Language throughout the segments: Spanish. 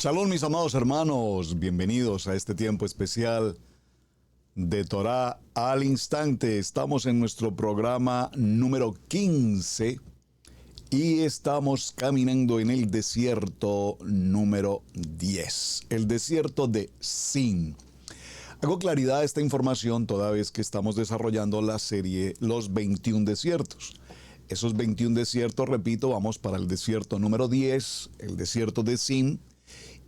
Shalom, mis amados hermanos, bienvenidos a este tiempo especial de Torá al Instante. Estamos en nuestro programa número 15 y estamos caminando en el desierto número 10, el desierto de Sin. Hago claridad a esta información toda vez que estamos desarrollando la serie Los 21 desiertos. Esos 21 desiertos, repito, vamos para el desierto número 10, el desierto de Sin.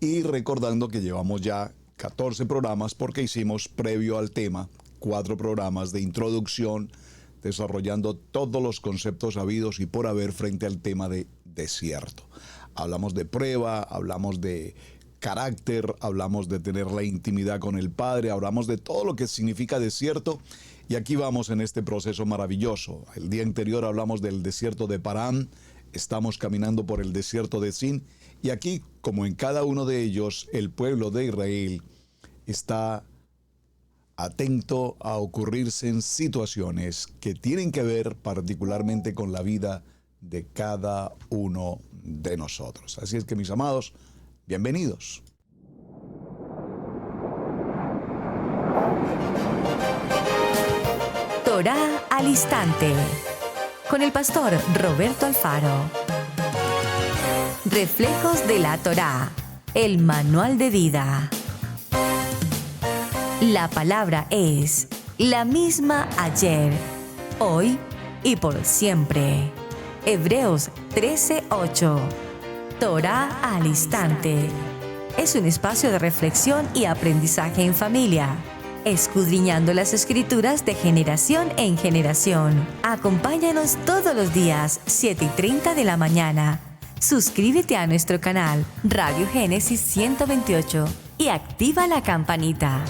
Y recordando que llevamos ya 14 programas porque hicimos previo al tema 4 programas de introducción desarrollando todos los conceptos habidos y por haber frente al tema de desierto. Hablamos de prueba, hablamos de carácter, hablamos de tener la intimidad con el Padre, hablamos de todo lo que significa desierto y aquí vamos en este proceso maravilloso. El día anterior hablamos del desierto de Parán, estamos caminando por el desierto de Sin. Y aquí, como en cada uno de ellos, el pueblo de Israel está atento a ocurrirse en situaciones que tienen que ver particularmente con la vida de cada uno de nosotros. Así es que, mis amados, bienvenidos. Torá al Instante, con el pastor Roberto Alfaro. Reflejos de la Torá, el manual de vida. La palabra es la misma ayer, hoy y por siempre. Hebreos 13:8. Torá al Instante. Es un espacio de reflexión y aprendizaje en familia, escudriñando las Escrituras de generación en generación. Acompáñanos todos los días, 7:30 de la mañana. Suscríbete a nuestro canal Radio Génesis 128 y activa la campanita.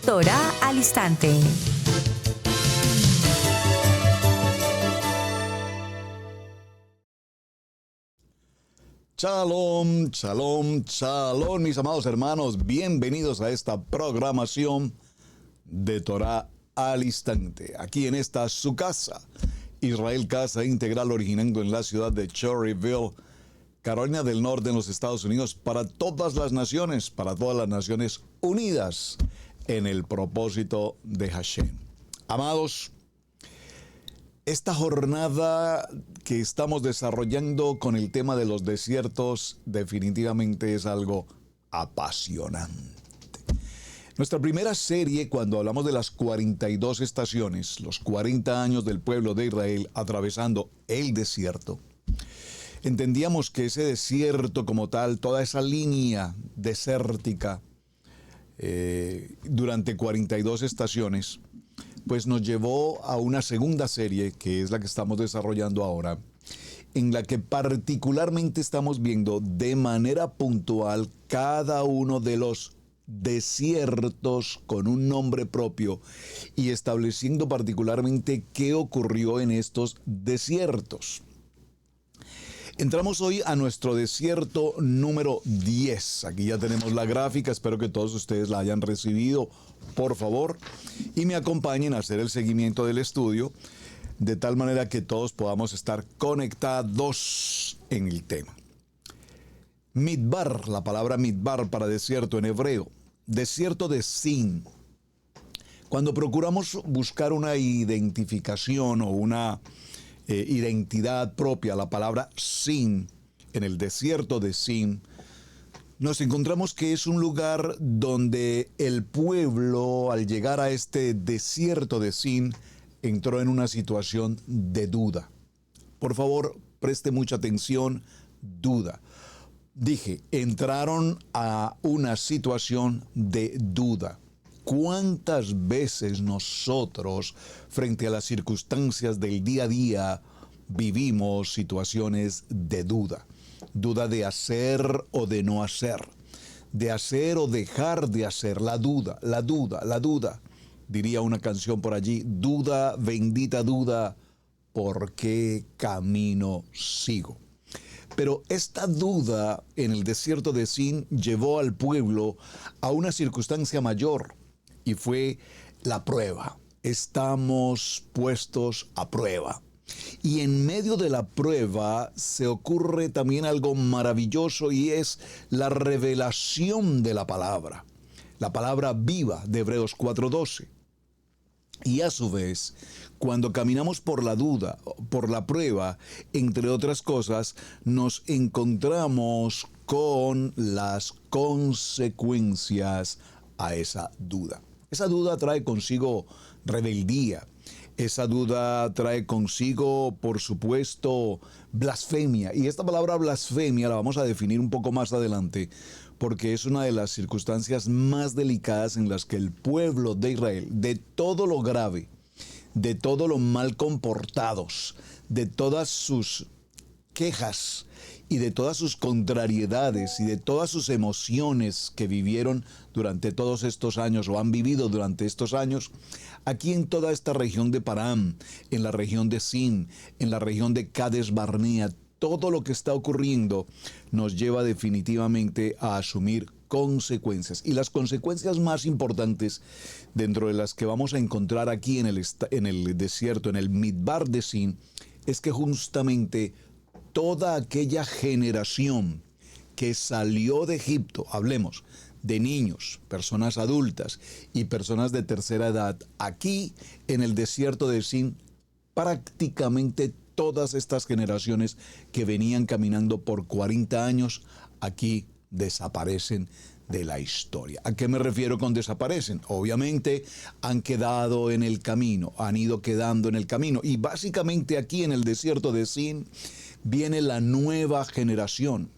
Torá al Instante. Shalom, shalom, shalom, mis amados hermanos. Bienvenidos a esta programación de Torá al Instante. Aquí en esta su casa, Israel Casa Integral, originando en la ciudad de Cherryville, Carolina del Norte, en los Estados Unidos, para todas las naciones unidas en el propósito de Hashem. Amados, esta jornada que estamos desarrollando con el tema de los desiertos definitivamente es algo apasionante. Nuestra primera serie, cuando hablamos de las 42 estaciones, los 40 años del pueblo de Israel atravesando el desierto, entendíamos que ese desierto como tal, toda esa línea desértica durante 42 estaciones, pues nos llevó a una segunda serie, que es la que estamos desarrollando ahora, en la que particularmente estamos viendo de manera puntual cada uno de los desiertos con un nombre propio y estableciendo particularmente qué ocurrió en estos desiertos. Entramos hoy a nuestro desierto número 10. Aquí ya tenemos la gráfica, espero que todos ustedes la hayan recibido, por favor, y me acompañen a hacer el seguimiento del estudio, de tal manera que todos podamos estar conectados en el tema. Midbar, la palabra Midbar para desierto en hebreo, desierto de Sin. Cuando procuramos buscar una identificación o una identidad propia, la palabra Sin, en el desierto de Sin, nos encontramos que es un lugar donde el pueblo, al llegar a este desierto de Sin, entró en una situación de duda. Por favor, preste mucha atención, duda. Dije, entraron a una situación de duda. ¿Cuántas veces nosotros, frente a las circunstancias del día a día, vivimos situaciones de duda? Duda de hacer o de no hacer, de hacer o dejar de hacer, la duda, la duda, la duda. Diría una canción por allí, duda, bendita duda, ¿por qué camino sigo? Pero esta duda en el desierto de Sin llevó al pueblo a una circunstancia mayor y fue la prueba. Estamos puestos a prueba. Y en medio de la prueba se ocurre también algo maravilloso y es la revelación de la palabra viva de Hebreos 4:12. Y a su vez, cuando caminamos por la duda, por la prueba, entre otras cosas, nos encontramos con las consecuencias a esa duda. Esa duda trae consigo rebeldía. Esa duda trae consigo, por supuesto, blasfemia. Y esta palabra blasfemia la vamos a definir un poco más adelante, porque es una de las circunstancias más delicadas en las que el pueblo de Israel, de todo lo grave, de todo lo mal comportados, de todas sus quejas y de todas sus contrariedades y de todas sus emociones que vivieron durante todos estos años o han vivido durante estos años, aquí en toda esta región de Param, en la región de Sin, en la región de Cades Barnea, todo lo que está ocurriendo nos lleva definitivamente a asumir consecuencias. Y las consecuencias más importantes dentro de las que vamos a encontrar aquí en el desierto, en el Midbar de Sin, es que justamente toda aquella generación que salió de Egipto, hablemos de niños, personas adultas y personas de tercera edad, aquí en el desierto de Sin, prácticamente todas estas generaciones que venían caminando por 40 años, aquí desaparecen de la historia. ¿A qué me refiero con desaparecen? Obviamente han quedado en el camino, han ido quedando en el camino. Y básicamente aquí en el desierto de Sin viene la nueva generación.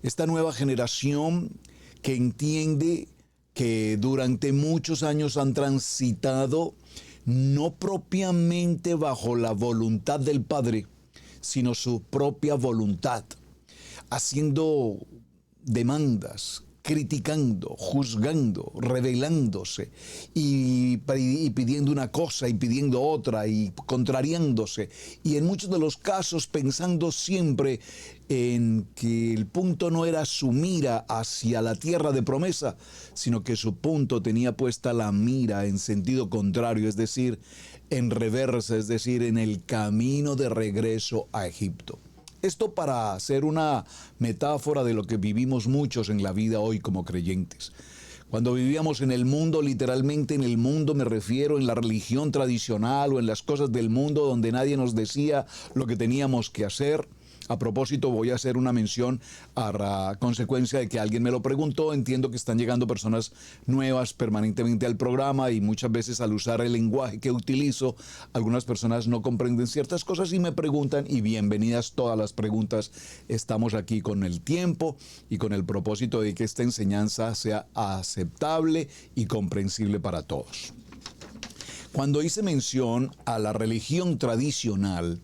Esta nueva generación que entiende que durante muchos años han transitado no propiamente bajo la voluntad del Padre, sino su propia voluntad, haciendo demandas, criticando, juzgando, rebelándose y pidiendo una cosa y pidiendo otra y contrariándose, y en muchos de los casos pensando siempre en que el punto no era su mira hacia la tierra de promesa, sino que su punto tenía puesta la mira en sentido contrario, es decir, en reversa, es decir, en el camino de regreso a Egipto. Esto para hacer una metáfora de lo que vivimos muchos en la vida hoy como creyentes. Cuando vivíamos en el mundo, literalmente en el mundo me refiero en la religión tradicional o en las cosas del mundo donde nadie nos decía lo que teníamos que hacer. A propósito, voy a hacer una mención a consecuencia de que alguien me lo preguntó. Entiendo que están llegando personas nuevas permanentemente al programa y muchas veces al usar el lenguaje que utilizo, algunas personas no comprenden ciertas cosas y me preguntan, y bienvenidas todas las preguntas. Estamos aquí con el tiempo y con el propósito de que esta enseñanza sea aceptable y comprensible para todos. Cuando hice mención a la religión tradicional,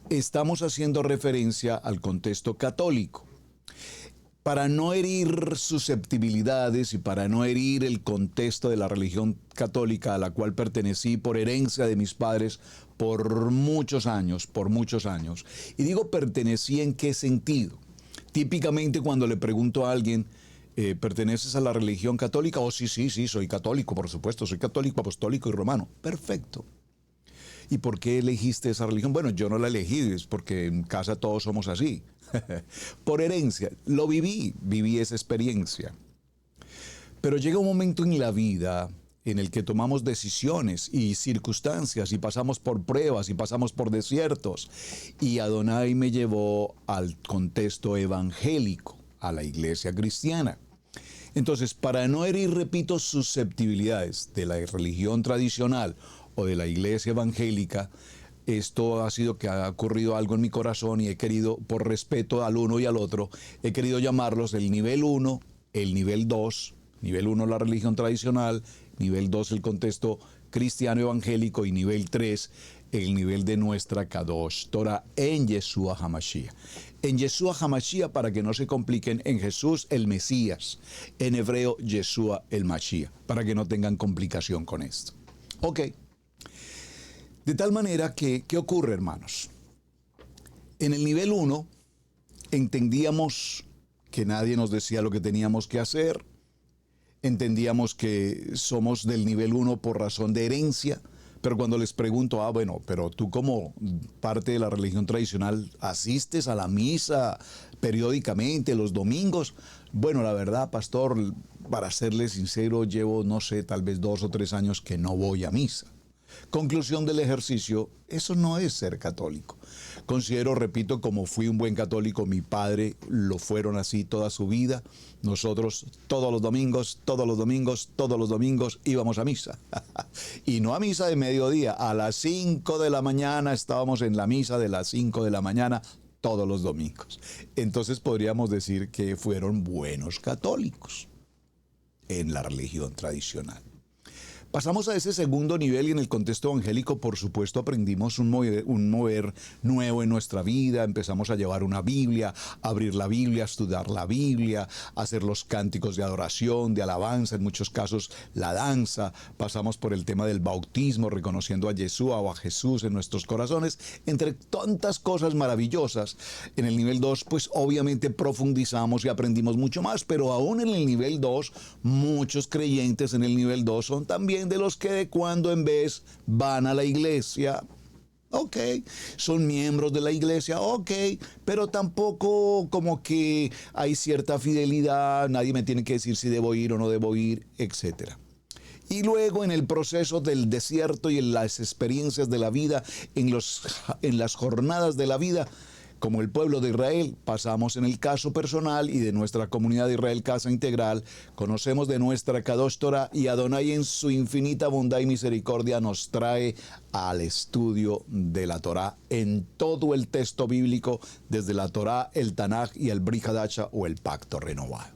estamos haciendo referencia al contexto católico. Para no herir susceptibilidades y para no herir el contexto de la religión católica a la cual pertenecí por herencia de mis padres por muchos años. Y digo pertenecí ¿en qué sentido? Típicamente cuando le pregunto a alguien, ¿perteneces a la religión católica? Oh, sí, soy católico, por supuesto, soy católico, apostólico y romano. Perfecto. ¿Y por qué elegiste esa religión? Bueno, yo no la elegí, es porque en casa todos somos así. Por herencia, lo viví esa experiencia. Pero llega un momento en la vida en el que tomamos decisiones y circunstancias y pasamos por pruebas y pasamos por desiertos. Y Adonai me llevó al contexto evangélico, a la iglesia cristiana. Entonces, para no herir, repito, susceptibilidades de la religión tradicional o de la iglesia evangélica, esto ha sido que ha ocurrido algo en mi corazón y he querido, por respeto al uno y al otro, he querido llamarlos el nivel 1, el nivel 2, nivel 1 la religión tradicional, nivel 2 el contexto cristiano evangélico y nivel 3 el nivel de nuestra Kadosh Torah en Yeshua HaMashiach. En Yeshua HaMashiach, para que no se compliquen, en Jesús el Mesías, en hebreo Yeshua el Mashiach, para que no tengan complicación con esto. Ok. De tal manera que, ¿qué ocurre, hermanos? En el nivel 1 entendíamos que nadie nos decía lo que teníamos que hacer, entendíamos que somos del nivel 1 por razón de herencia, Pero cuando les pregunto, bueno, pero tú como parte de la religión tradicional, ¿asistes a la misa periódicamente los domingos? Bueno, la verdad, pastor, para serle sincero, llevo, no sé, tal vez 2 o 3 años que no voy a misa. Conclusión del ejercicio, eso no es ser católico. Considero, repito, como fui un buen católico, mi padre lo fueron así toda su vida. Nosotros todos los domingos íbamos a misa. Y no a misa de mediodía, a las 5 de la mañana estábamos en la misa de las 5 de la mañana todos los domingos. Entonces podríamos decir que fueron buenos católicos en la religión tradicional. Pasamos a ese segundo nivel y en el contexto evangélico, por supuesto, aprendimos un mover nuevo en nuestra vida. Empezamos a llevar una Biblia, a abrir la Biblia, a estudiar la Biblia, a hacer los cánticos de adoración, de alabanza, en muchos casos la danza. Pasamos por el tema del bautismo, reconociendo a Yeshua o a Jesús en nuestros corazones, entre tantas cosas maravillosas. En el nivel 2, pues obviamente profundizamos y aprendimos mucho más, pero aún en el nivel 2, muchos creyentes en el nivel 2 son también de los que de cuando en vez van a la iglesia. Ok, son miembros de la iglesia, ok, pero tampoco como que hay cierta fidelidad, nadie me tiene que decir si debo ir o no debo ir, etc. Y luego en el proceso del desierto y en las experiencias de la vida, en las jornadas de la vida, como el pueblo de Israel, pasamos en el caso personal y de nuestra comunidad de Israel Casa Integral, conocemos de nuestra Kadosh Torah y Adonai en su infinita bondad y misericordia nos trae al estudio de la Torah en todo el texto bíblico, desde la Torah, el Tanaj y el Brit Hadasha o el Pacto Renovado.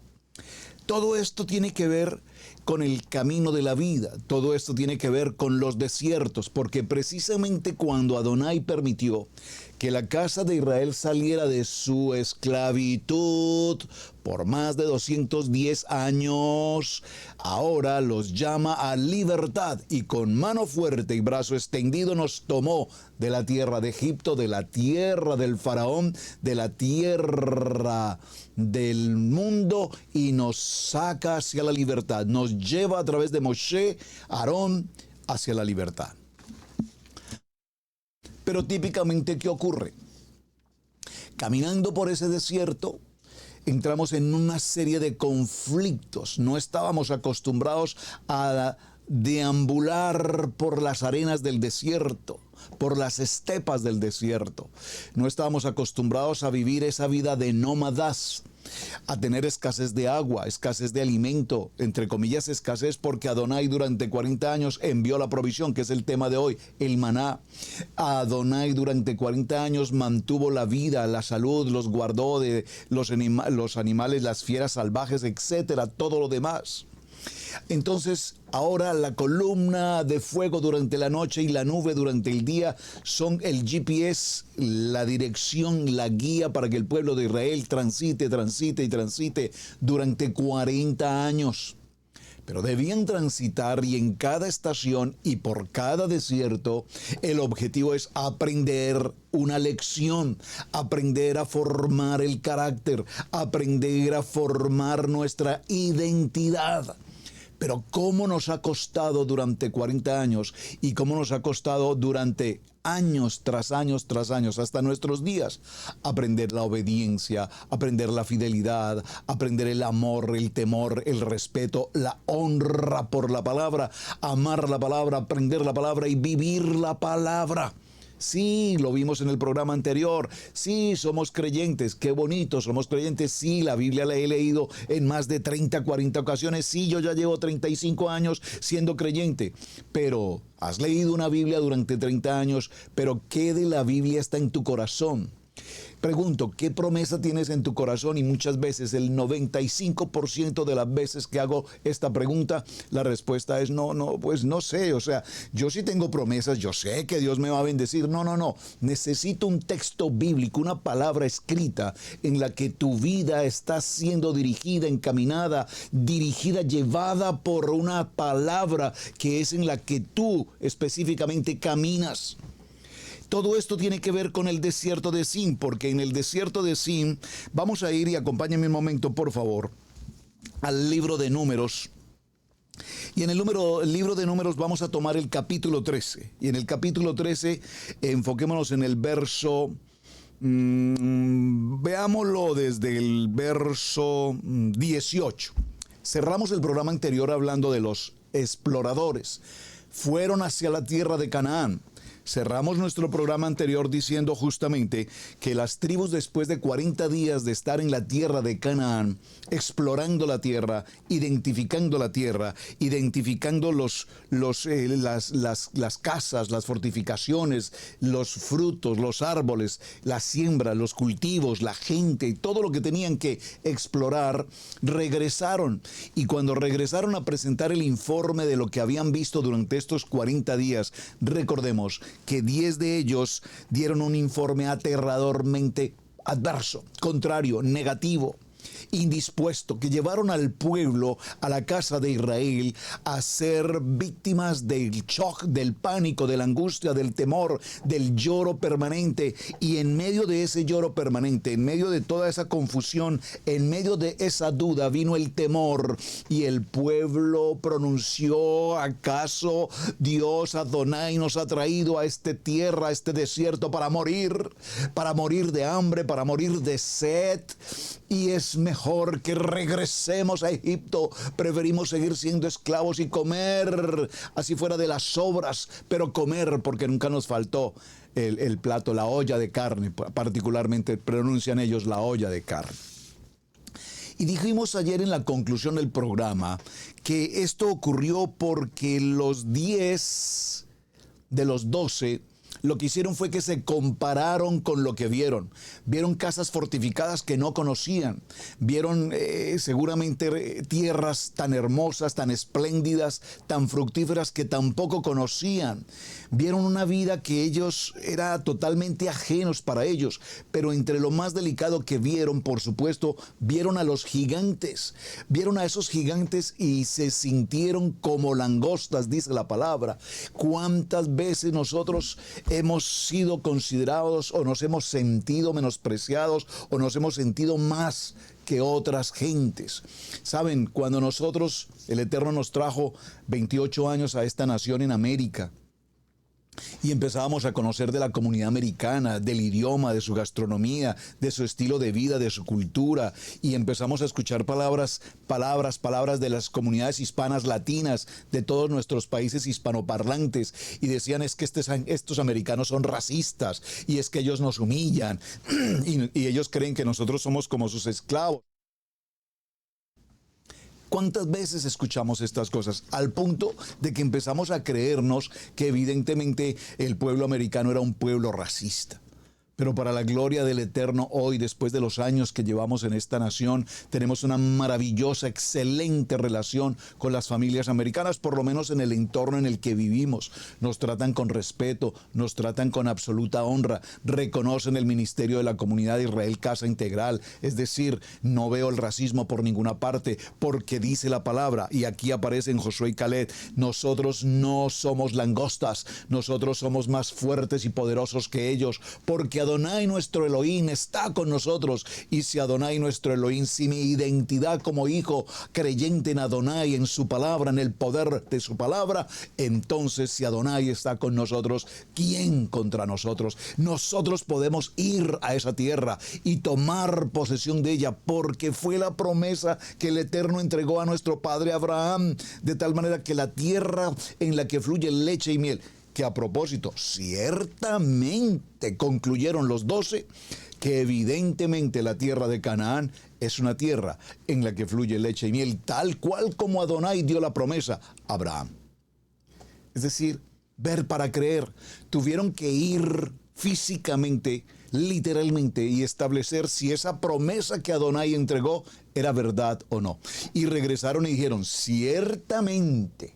Todo esto tiene que ver con el camino de la vida, todo esto tiene que ver con los desiertos, porque precisamente cuando Adonai permitió que la casa de Israel saliera de su esclavitud por más de 210 años, ahora los llama a libertad y con mano fuerte y brazo extendido nos tomó de la tierra de Egipto, de la tierra del faraón, de la tierra del mundo y nos saca hacia la libertad, nos lleva a través de Moshe, Aarón, hacia la libertad. Pero típicamente, ¿qué ocurre? Caminando por ese desierto, entramos en una serie de conflictos. No estábamos acostumbrados a deambular por las arenas del desierto, por las estepas del desierto. No estábamos acostumbrados a vivir esa vida de nómadas, a tener escasez de agua, escasez de alimento, entre comillas escasez, porque Adonai durante 40 años envió la provisión, que es el tema de hoy, el maná. Adonai durante 40 años mantuvo la vida, la salud, los guardó de los animales, las fieras salvajes, etcétera, todo lo demás. Entonces, ahora la columna de fuego durante la noche y la nube durante el día son el GPS, la dirección, la guía para que el pueblo de Israel transite durante 40 años. Pero debían transitar y en cada estación y por cada desierto, el objetivo es aprender una lección, aprender a formar el carácter, aprender a formar nuestra identidad. Pero cómo nos ha costado durante 40 años y cómo nos ha costado durante años tras años tras años hasta nuestros días aprender la obediencia, aprender la fidelidad, aprender el amor, el temor, el respeto, la honra por la palabra, amar la palabra, aprender la palabra y vivir la palabra. Sí, lo vimos en el programa anterior. Sí, somos creyentes. Qué bonito, somos creyentes. Sí, la Biblia la he leído en más de 30, 40 ocasiones. Sí, yo ya llevo 35 años siendo creyente. Pero has leído una Biblia durante 30 años, pero ¿qué de la Biblia está en tu corazón? Pregunto, ¿qué promesa tienes en tu corazón? Y muchas veces, el 95% de las veces que hago esta pregunta, la respuesta es pues no sé. O sea, yo sí tengo promesas, yo sé que Dios me va a bendecir. No. Necesito un texto bíblico, una palabra escrita en la que tu vida está siendo dirigida, encaminada, dirigida, llevada por una palabra que es en la que tú específicamente caminas. Todo esto tiene que ver con el desierto de Sin, porque en el desierto de Sin, vamos a ir y acompáñenme un momento, por favor, al libro de Números. Y en el libro de Números vamos a tomar el capítulo 13. Y en el capítulo 13 enfoquémonos en el verso, veámoslo desde el verso 18. Cerramos el programa anterior hablando de los exploradores. Fueron hacia la tierra de Canaán. Cerramos nuestro programa anterior diciendo justamente que las tribus, después de 40 días de estar en la tierra de Canaán, explorando la tierra, identificando la tierra, identificando las casas, las fortificaciones, los frutos, los árboles, la siembra, los cultivos, la gente y todo lo que tenían que explorar, regresaron. Y cuando regresaron a presentar el informe de lo que habían visto durante estos 40 días, recordemos que 10 de ellos dieron un informe aterradormente adverso, contrario, negativo, indispuesto, que llevaron al pueblo, a la casa de Israel, a ser víctimas del shock, del pánico, de la angustia, del temor, del lloro permanente. Y en medio de ese lloro permanente, en medio de toda esa confusión, en medio de esa duda, vino el temor. Y el pueblo pronunció: ¿acaso Dios Adonai nos ha traído a esta tierra, a este desierto, para morir de hambre, para morir de sed? Y es mejor que regresemos a Egipto. Preferimos seguir siendo esclavos y comer, así fuera de las sobras, pero comer, porque nunca nos faltó el plato, la olla de carne. Particularmente pronuncian ellos la olla de carne. Y dijimos ayer en la conclusión del programa que esto ocurrió porque los 10 de los 12 lo que hicieron fue que se compararon con lo que vieron. Vieron casas fortificadas que no conocían. Vieron seguramente tierras tan hermosas, tan espléndidas, tan fructíferas que tampoco conocían. Vieron una vida que ellos era totalmente ajenos para ellos. Pero entre lo más delicado que vieron, por supuesto, vieron a los gigantes. Vieron a esos gigantes y se sintieron como langostas, dice la palabra. ¿Cuántas veces nosotros hemos sido considerados o nos hemos sentido menospreciados o nos hemos sentido más que otras gentes? Saben, cuando nosotros, el Eterno nos trajo 28 años a esta nación en América, y empezábamos a conocer de la comunidad americana, del idioma, de su gastronomía, de su estilo de vida, de su cultura, y empezamos a escuchar palabras de las comunidades hispanas latinas, de todos nuestros países hispanoparlantes, y decían: es que estos americanos son racistas, y es que ellos nos humillan, y ellos creen que nosotros somos como sus esclavos. ¿Cuántas veces escuchamos estas cosas? Al punto de que empezamos a creernos que evidentemente el pueblo americano era un pueblo racista. Pero para la gloria del Eterno, hoy, después de los años que llevamos en esta nación, tenemos una maravillosa, excelente relación con las familias americanas, por lo menos en el entorno en el que vivimos. Nos tratan con respeto, nos tratan con absoluta honra, reconocen el ministerio de la comunidad de Israel Casa Integral. Es decir, no veo el racismo por ninguna parte, porque dice la palabra, y aquí aparece en Josué y Caleb: nosotros no somos langostas, nosotros somos más fuertes y poderosos que ellos, porque Adonai nuestro Elohim está con nosotros. Y si Adonai nuestro Elohim, si mi identidad como hijo creyente en Adonai, en su palabra, en el poder de su palabra, entonces si Adonai está con nosotros, ¿quién contra nosotros? Nosotros podemos ir a esa tierra y tomar posesión de ella, porque fue la promesa que el Eterno entregó a nuestro padre Abraham, de tal manera que la tierra en la que fluye leche y miel, que a propósito, ciertamente concluyeron los 12 que evidentemente la tierra de Canaán es una tierra en la que fluye leche y miel, tal cual como Adonai dio la promesa a Abraham. Es decir, ver para creer. Tuvieron que ir físicamente, literalmente, y establecer si esa promesa que Adonai entregó era verdad o no. Y regresaron y dijeron: ciertamente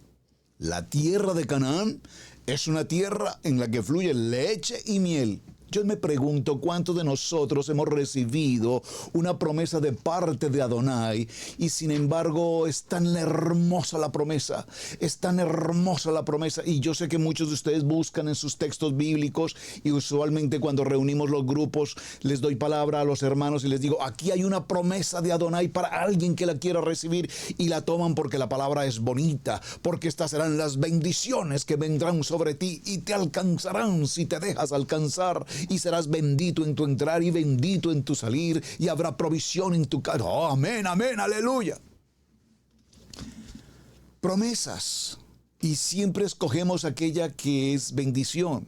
la tierra de Canaán es una tierra en la que fluye leche y miel. Yo me pregunto cuántos de nosotros hemos recibido una promesa de parte de Adonai y sin embargo es tan hermosa la promesa, es tan hermosa la promesa, y yo sé que muchos de ustedes buscan en sus textos bíblicos y usualmente cuando reunimos los grupos les doy palabra a los hermanos y les digo, aquí hay una promesa de Adonai para alguien que la quiera recibir, y la toman porque la palabra es bonita, porque estas serán las bendiciones que vendrán sobre ti y te alcanzarán si te dejas alcanzar. Y serás bendito en tu entrar y bendito en tu salir, y habrá provisión en tu casa. Oh, amén, amén, aleluya. Promesas. Y siempre escogemos aquella que es bendición.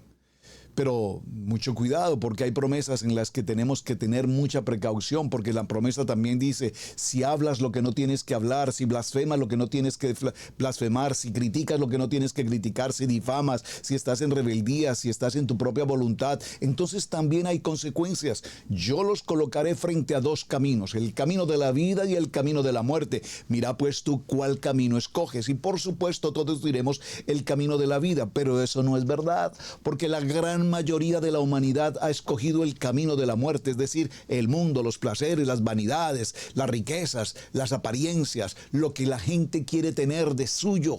Pero mucho cuidado, porque hay promesas en las que tenemos que tener mucha precaución, porque la promesa también dice, si hablas lo que no tienes que hablar, si blasfemas lo que no tienes que blasfemar, si criticas lo que no tienes que criticar, si difamas, si estás en rebeldía, si estás en tu propia voluntad, entonces también hay consecuencias. Yo los colocaré frente a dos caminos, el camino de la vida y el camino de la muerte. Mira pues tú cuál camino escoges. Y por supuesto todos diremos el camino de la vida, pero eso no es verdad, porque la gran mayoría de la humanidad ha escogido el camino de la muerte, es decir, el mundo, los placeres, las vanidades, las riquezas, las apariencias, lo que la gente quiere tener de suyo.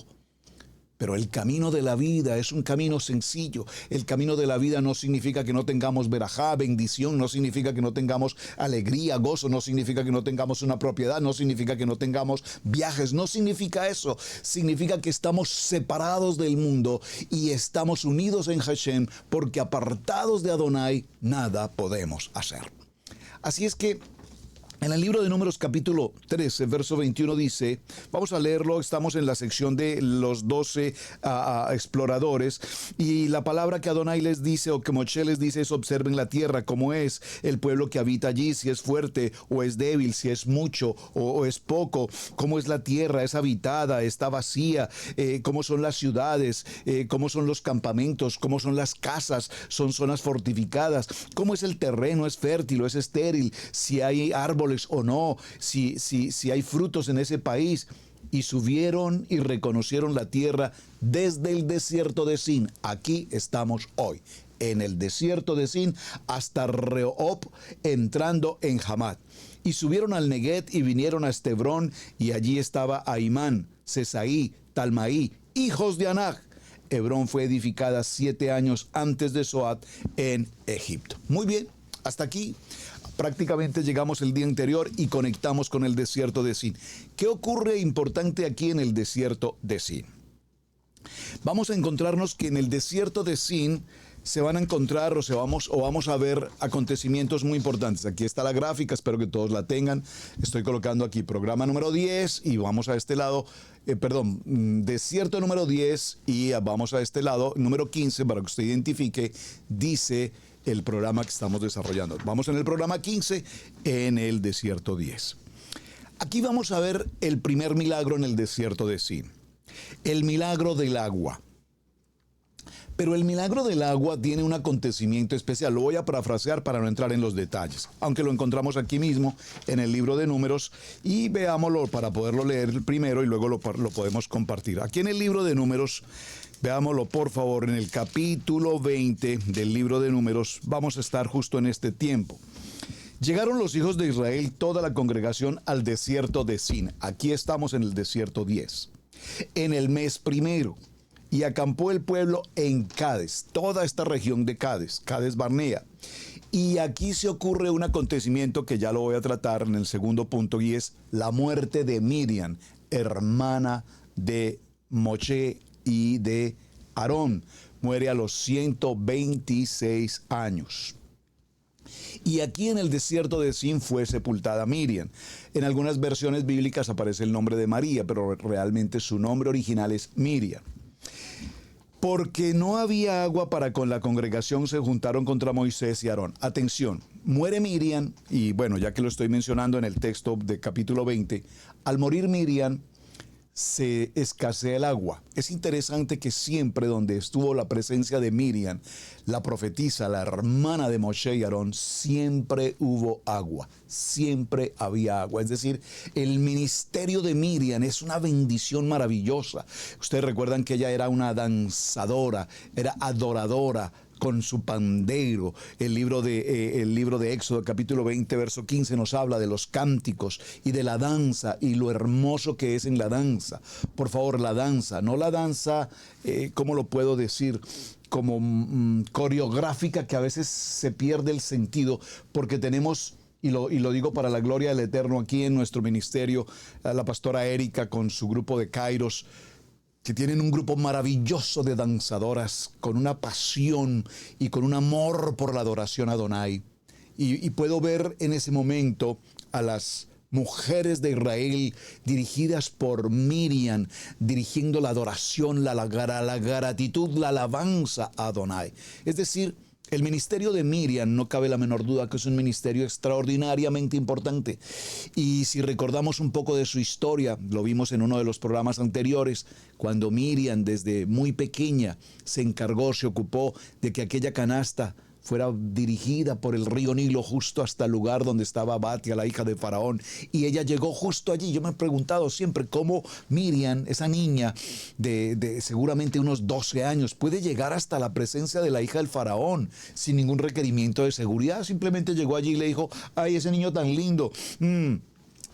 Pero el camino de la vida es un camino sencillo. El camino de la vida no significa que no tengamos verajá, bendición, no significa que no tengamos alegría, gozo, no significa que no tengamos una propiedad, no significa que no tengamos viajes, no significa eso. Significa que estamos separados del mundo y estamos unidos en Hashem, porque apartados de Adonai nada podemos hacer. Así es que en el libro de Números capítulo 13, verso 21 dice, vamos a leerlo, estamos en la sección de los 12 exploradores, y la palabra que Adonai les dice, o que Moshe les dice, es: observen la tierra, cómo es el pueblo que habita allí, si es fuerte o es débil, si es mucho o es poco, cómo es la tierra, es habitada, está vacía, cómo son las ciudades, cómo son los campamentos, cómo son las casas, son zonas fortificadas, cómo es el terreno, es fértil o es estéril, si hay árboles o no, si hay frutos en ese país. Y subieron y reconocieron la tierra desde el desierto de Sin. Aquí estamos hoy, en el desierto de Sin, hasta Rehob, entrando en Hamat. Y subieron al Neguet y vinieron a Estebrón, y allí estaba Ahimán, Sesaí, Talmaí, hijos de Anac. Hebrón fue edificada 7 años antes de Zoat en Egipto. Muy bien, hasta aquí. Prácticamente llegamos el día anterior y conectamos con el desierto de Sin. ¿Qué ocurre importante aquí en el desierto de Sin? Vamos a encontrarnos que en el desierto de Sin se van a encontrar vamos a ver acontecimientos muy importantes. Aquí está la gráfica, espero que todos la tengan. Estoy colocando aquí programa número 10 y vamos a este lado, desierto número 10 y vamos a este lado, número 15, para que usted identifique, dice el programa que estamos desarrollando. Vamos en el programa 15, en el desierto 10. Aquí vamos a ver el primer milagro en el desierto de Sin. El milagro del agua. Pero el milagro del agua tiene un acontecimiento especial. Lo voy a parafrasear para no entrar en los detalles, aunque lo encontramos aquí mismo en el libro de Números, y veámoslo para poderlo leer primero y luego lo podemos compartir. Aquí en el libro de Números, veámoslo por favor, en el capítulo 20 del libro de Números, vamos a estar justo en este tiempo. Llegaron los hijos de Israel, toda la congregación, al desierto de Sin. Aquí estamos en el desierto 10. En el mes primero. Y acampó el pueblo en Cades, toda esta región de Cades, Cades Barnea. Y aquí se ocurre un acontecimiento que ya lo voy a tratar en el segundo punto, y es la muerte de Miriam, hermana de Moshe y de Aarón. Muere a los 126 años. Y aquí en el desierto de Sin fue sepultada Miriam. En algunas versiones bíblicas aparece el nombre de María, pero realmente su nombre original es Miriam. Porque no había agua para con la congregación, se juntaron contra Moisés y Aarón. Atención, muere Miriam, y bueno, ya que lo estoy mencionando en el texto de capítulo 20, al morir Miriam, se escasea el agua. Es interesante que siempre donde estuvo la presencia de Miriam, la profetisa, la hermana de Moshe y Aarón, siempre hubo agua, siempre había agua. Es decir, el ministerio de Miriam es una bendición maravillosa. Ustedes recuerdan que ella era una danzadora, era adoradora, con su pandero. El libro de Éxodo, capítulo 20, verso 15, nos habla de los cánticos y de la danza y lo hermoso que es en la danza. Por favor, la danza, no la danza, ¿cómo lo puedo decir? Como coreográfica, que a veces se pierde el sentido porque tenemos... Y lo digo para la gloria del Eterno, aquí en nuestro ministerio, la pastora Erika con su grupo de Kairos, que tienen un grupo maravilloso de danzadoras con una pasión y con un amor por la adoración a Adonai. Y puedo ver en ese momento a las mujeres de Israel dirigidas por Miriam, dirigiendo la adoración, la gratitud, la alabanza a Adonai. Es decir, el ministerio de Miriam, no cabe la menor duda que es un ministerio extraordinariamente importante. Y si recordamos un poco de su historia, lo vimos en uno de los programas anteriores, cuando Miriam desde muy pequeña se ocupó de que aquella canasta fuera dirigida por el río Nilo justo hasta el lugar donde estaba Batia, la hija de Faraón, y ella llegó justo allí. Yo me he preguntado siempre cómo Miriam, esa niña de seguramente unos 12 años, puede llegar hasta la presencia de la hija del Faraón sin ningún requerimiento de seguridad. Simplemente llegó allí y le dijo: ay, ese niño tan lindo,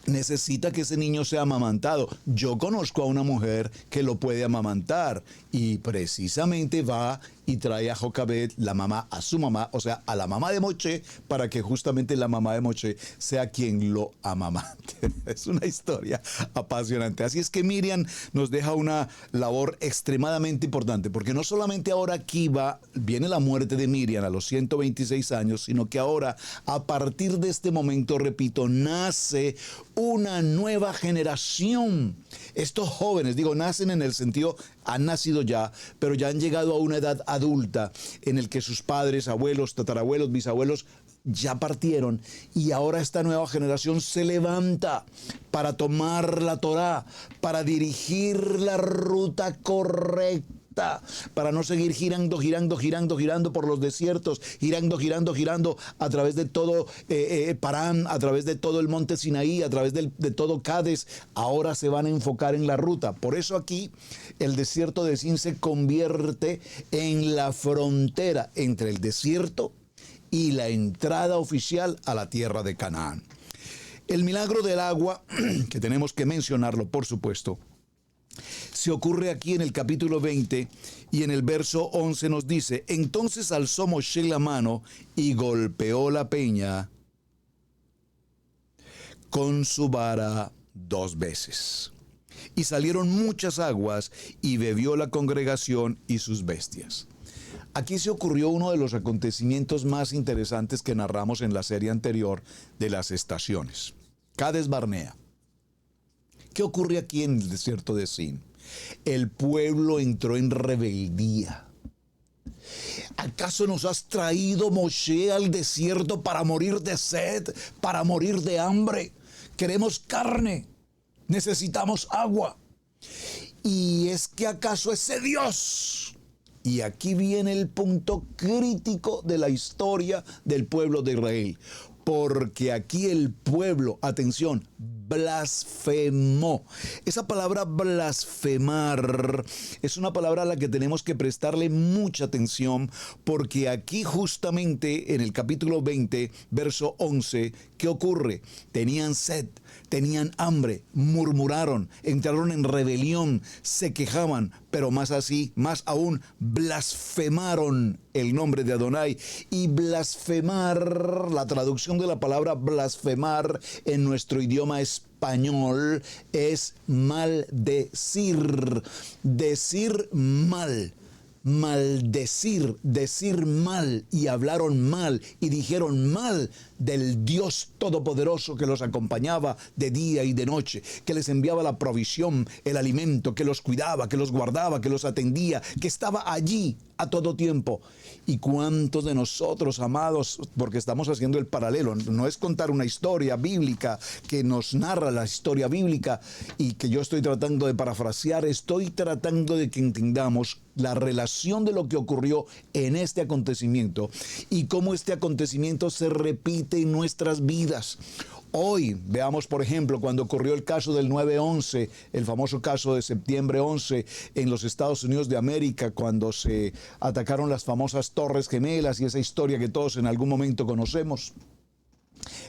necesita que ese niño sea amamantado. Yo conozco a una mujer que lo puede amamantar, y precisamente va y trae a Jocabed, la mamá, a su mamá, o sea, a la mamá de Moshe, para que justamente la mamá de Moshe sea quien lo amamante. Es una historia apasionante. Así es que Miriam nos deja una labor extremadamente importante, porque no solamente ahora aquí viene la muerte de Miriam a los 126 años, sino que ahora, a partir de este momento, repito, nace una nueva generación. Estos jóvenes, nacen en el sentido, han nacido ya, pero ya han llegado a una edad adulta en el que sus padres, abuelos, tatarabuelos, bisabuelos ya partieron, y ahora esta nueva generación se levanta para tomar la Torá, para dirigir la ruta correcta, para no seguir girando por los desiertos, girando a través de todo Parán, a través de todo el monte Sinaí, a través de todo Cades. Ahora se van a enfocar en la ruta. Por eso aquí el desierto de Sin se convierte en la frontera entre el desierto y la entrada oficial a la tierra de Canaán. El milagro del agua, que tenemos que mencionarlo, por supuesto, se ocurre aquí en el capítulo 20, y en el verso 11 nos dice: entonces alzó Moshe la mano y golpeó la peña con su vara 2 veces. Y salieron muchas aguas, y bebió la congregación y sus bestias. Aquí se ocurrió uno de los acontecimientos más interesantes que narramos en la serie anterior de las estaciones. Cades Barnea. ¿Qué ocurre aquí en el desierto de Sin? El pueblo entró en rebeldía. ¿Acaso nos has traído, Moshe, al desierto para morir de sed, para morir de hambre? Queremos carne, necesitamos agua. ¿Y es que acaso ese Dios? Y aquí viene el punto crítico de la historia del pueblo de Israel. Porque aquí el pueblo, atención, blasfemó. Esa palabra blasfemar es una palabra a la que tenemos que prestarle mucha atención, porque aquí justamente en el capítulo 20, verso 11, ¿qué ocurre? Tenían sed, tenían hambre, murmuraron, entraron en rebelión, se quejaban, pero más aún, blasfemaron el nombre de Adonai. Y blasfemar, la traducción de la palabra blasfemar en nuestro idioma español es maldecir, decir mal. Maldecir, decir mal, y hablaron mal y dijeron mal del Dios Todopoderoso que los acompañaba de día y de noche, que les enviaba la provisión, el alimento, que los cuidaba, que los guardaba, que los atendía, que estaba allí a todo tiempo. ¿Y cuántos de nosotros, amados, porque estamos haciendo el paralelo, no es contar una historia bíblica que nos narra la historia bíblica y que yo estoy tratando de parafrasear, estoy tratando de que entendamos la relación de lo que ocurrió en este acontecimiento y cómo este acontecimiento se repite en nuestras vidas? Hoy veamos, por ejemplo, cuando ocurrió el caso del 9/11, el famoso caso de septiembre 11 en los Estados Unidos de América, cuando se atacaron las famosas Torres Gemelas y esa historia que todos en algún momento conocemos.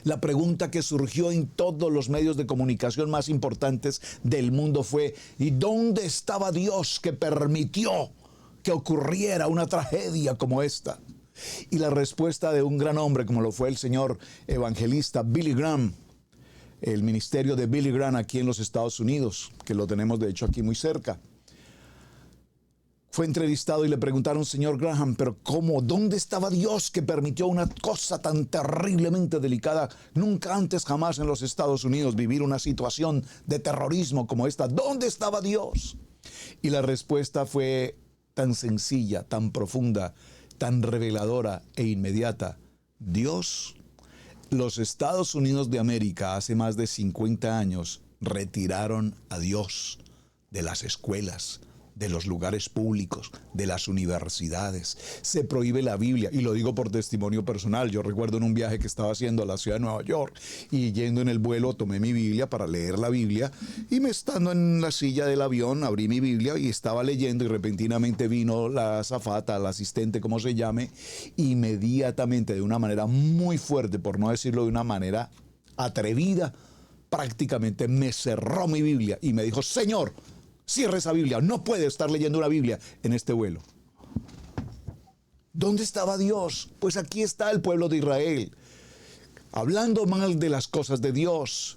La pregunta que surgió en todos los medios de comunicación más importantes del mundo fue: ¿y dónde estaba Dios que permitió que ocurriera una tragedia como esta? Y la respuesta de un gran hombre como lo fue el señor evangelista Billy Graham, el ministerio de Billy Graham aquí en los Estados Unidos, que lo tenemos de hecho aquí muy cerca. Fue entrevistado y le preguntaron: señor Graham, pero ¿cómo? ¿Dónde estaba Dios que permitió una cosa tan terriblemente delicada? Nunca antes jamás en los Estados Unidos vivir una situación de terrorismo como esta. ¿Dónde estaba Dios? Y la respuesta fue tan sencilla, tan profunda, tan reveladora e inmediata. Dios. Los Estados Unidos de América hace más de 50 años retiraron a Dios de las escuelas, de los lugares públicos, de las universidades. Se prohíbe la Biblia, y lo digo por testimonio personal. Yo recuerdo en un viaje que estaba haciendo a la ciudad de Nueva York, y yendo en el vuelo tomé mi Biblia para leer la Biblia, y me estando en la silla del avión abrí mi Biblia y estaba leyendo, y repentinamente vino la azafata, la asistente, como se llame, inmediatamente, de una manera muy fuerte, por no decirlo de una manera atrevida, prácticamente me cerró mi Biblia y me dijo: señor, cierre esa Biblia, no puede estar leyendo una Biblia en este vuelo. ¿Dónde estaba Dios? Pues aquí está el pueblo de Israel, hablando mal de las cosas de Dios,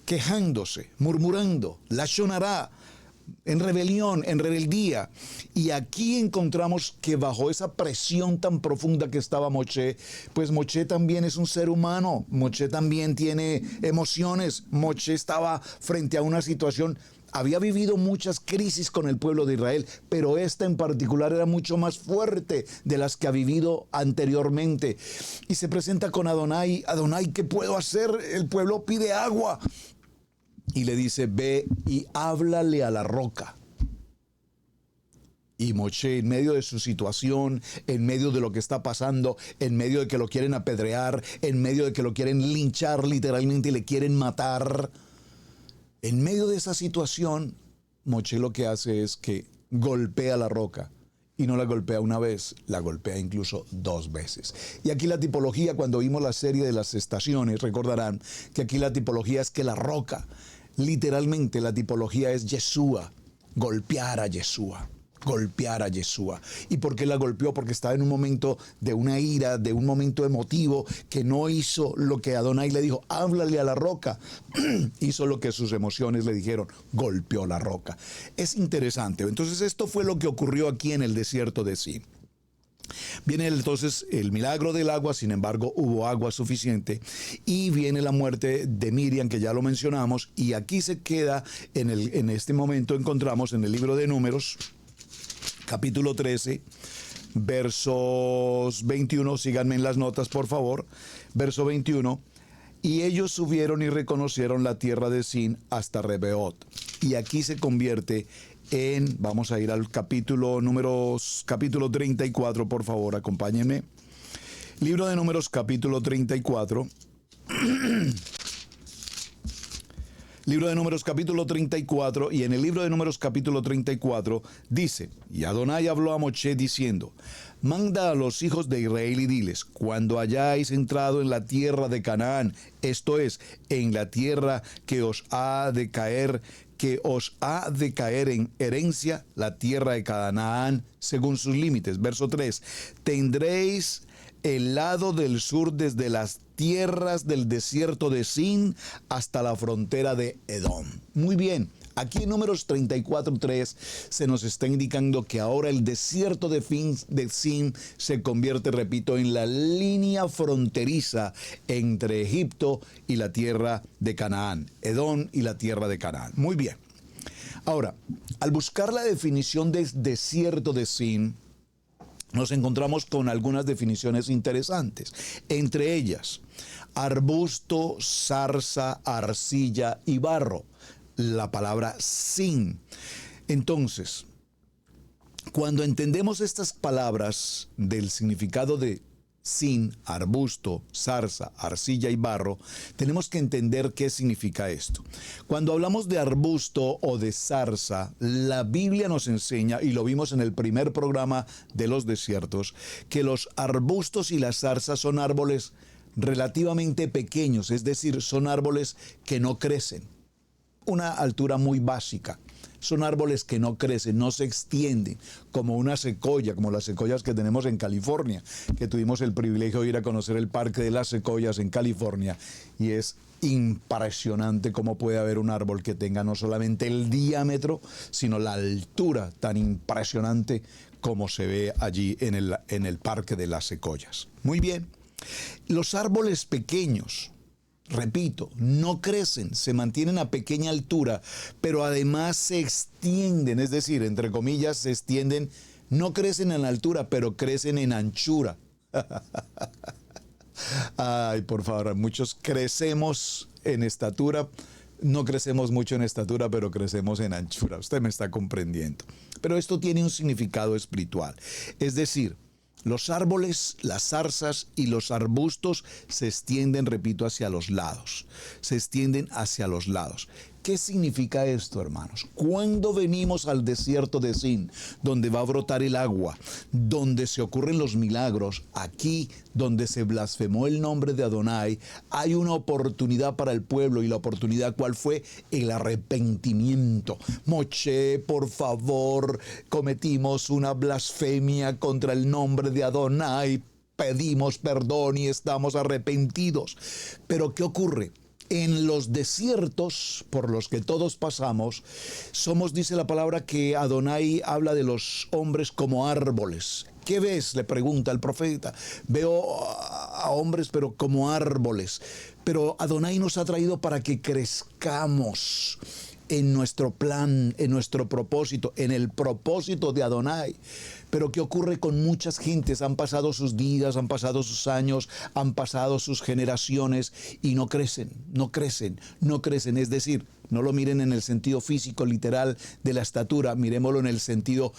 quejándose, murmurando, lashon hará, en rebelión, en rebeldía. Y aquí encontramos que bajo esa presión tan profunda que estaba Moshe, pues Moshe también es un ser humano, Moshe también tiene emociones, Moshe estaba frente a una situación. Había vivido muchas crisis con el pueblo de Israel, pero esta en particular era mucho más fuerte de las que ha vivido anteriormente. Y se presenta con Adonai: Adonai, ¿qué puedo hacer? El pueblo pide agua. Y le dice: ve y háblale a la roca. Y Moshe, en medio de su situación, en medio de lo que está pasando, en medio de que lo quieren apedrear, en medio de que lo quieren linchar literalmente y le quieren matar, en medio de esa situación, Moshe lo que hace es que golpea la roca. Y no la golpea una vez, la golpea incluso 2 veces. Y aquí la tipología, cuando vimos la serie de las estaciones, recordarán que aquí la tipología es que la roca, literalmente la tipología es Yeshua, golpear a Yeshua. Golpear a Yeshua. ¿Y por qué la golpeó? Porque estaba en un momento de una ira, de un momento emotivo, que no hizo lo que Adonai le dijo: háblale a la roca. Hizo lo que sus emociones le dijeron: golpeó la roca. Es interesante. Entonces esto fue lo que ocurrió aquí en el desierto de Sin. Viene entonces el milagro del agua, sin embargo hubo agua suficiente, y viene la muerte de Miriam, que ya lo mencionamos, y aquí se queda, en este momento encontramos en el libro de Números, capítulo 13, versos 21, síganme en las notas por favor, verso 21, y ellos subieron y reconocieron la tierra de Sin hasta Rebeot, y aquí se convierte en, vamos a ir al capítulo 34, por favor, acompáñenme, libro de Números, capítulo 34, libro de Números capítulo 34, y en el libro de Números capítulo 34 dice: y Adonai habló a Moshe diciendo: manda a los hijos de Israel y diles: cuando hayáis entrado en la tierra de Canaán, esto es, en la tierra que os ha de caer en herencia, la tierra de Canaán según sus límites. Verso 3, tendréis el lado del sur desde las tierras del desierto de Sin hasta la frontera de Edom. Muy bien, aquí en Números 34:3 se nos está indicando que ahora el desierto de Sin se convierte, repito, en la línea fronteriza entre Egipto y la tierra de Canaán, Edom y la tierra de Canaán. Muy bien. Ahora, al buscar la definición de desierto de Sin, nos encontramos con algunas definiciones interesantes. Entre ellas, arbusto, zarza, arcilla y barro. La palabra sin. Entonces, cuando entendemos estas palabras del significado de sin, arbusto, zarza, arcilla y barro, tenemos que entender qué significa esto. Cuando hablamos de arbusto o de zarza, la Biblia nos enseña, y lo vimos en el primer programa de los desiertos, que los arbustos y las zarzas son árboles relativamente pequeños, es decir, son árboles que no crecen. Una altura muy básica. Son árboles que no crecen, no se extienden, como una secoya, como las secoyas que tenemos en California, que tuvimos el privilegio de ir a conocer el Parque de las Secoyas en California, y es impresionante cómo puede haber un árbol que tenga no solamente el diámetro, sino la altura tan impresionante como se ve allí en el Parque de las Secoyas. Muy bien, los árboles pequeños, repito, no crecen, se mantienen a pequeña altura, pero además se extienden, es decir, entre comillas, se extienden, no crecen en altura, pero crecen en anchura. Ay, por favor, muchos crecemos en estatura, no crecemos mucho en estatura, pero crecemos en anchura. Usted me está comprendiendo. Pero esto tiene un significado espiritual, es decir, los árboles, las zarzas y los arbustos se extienden, repito, hacia los lados. Se extienden hacia los lados. ¿Qué significa esto, hermanos? Cuando venimos al desierto de Zin, donde va a brotar el agua, donde se ocurren los milagros, aquí donde se blasfemó el nombre de Adonai, hay una oportunidad para el pueblo. ¿Y la oportunidad cuál fue? El arrepentimiento. Moche, por favor, cometimos una blasfemia contra el nombre de Adonai, pedimos perdón y estamos arrepentidos. Pero ¿qué ocurre? En los desiertos por los que todos pasamos, somos, dice la palabra, que Adonai habla de los hombres como árboles. ¿Qué ves?, le pregunta el profeta. Veo a hombres pero como árboles. Pero Adonai nos ha traído para que crezcamos en nuestro plan, en nuestro propósito, en el propósito de Adonai. Pero ¿qué ocurre con muchas gentes? Han pasado sus días, han pasado sus años, han pasado sus generaciones y no crecen, no crecen, no crecen. Es decir, no lo miren en el sentido físico, literal de la estatura, miremoslo en el sentido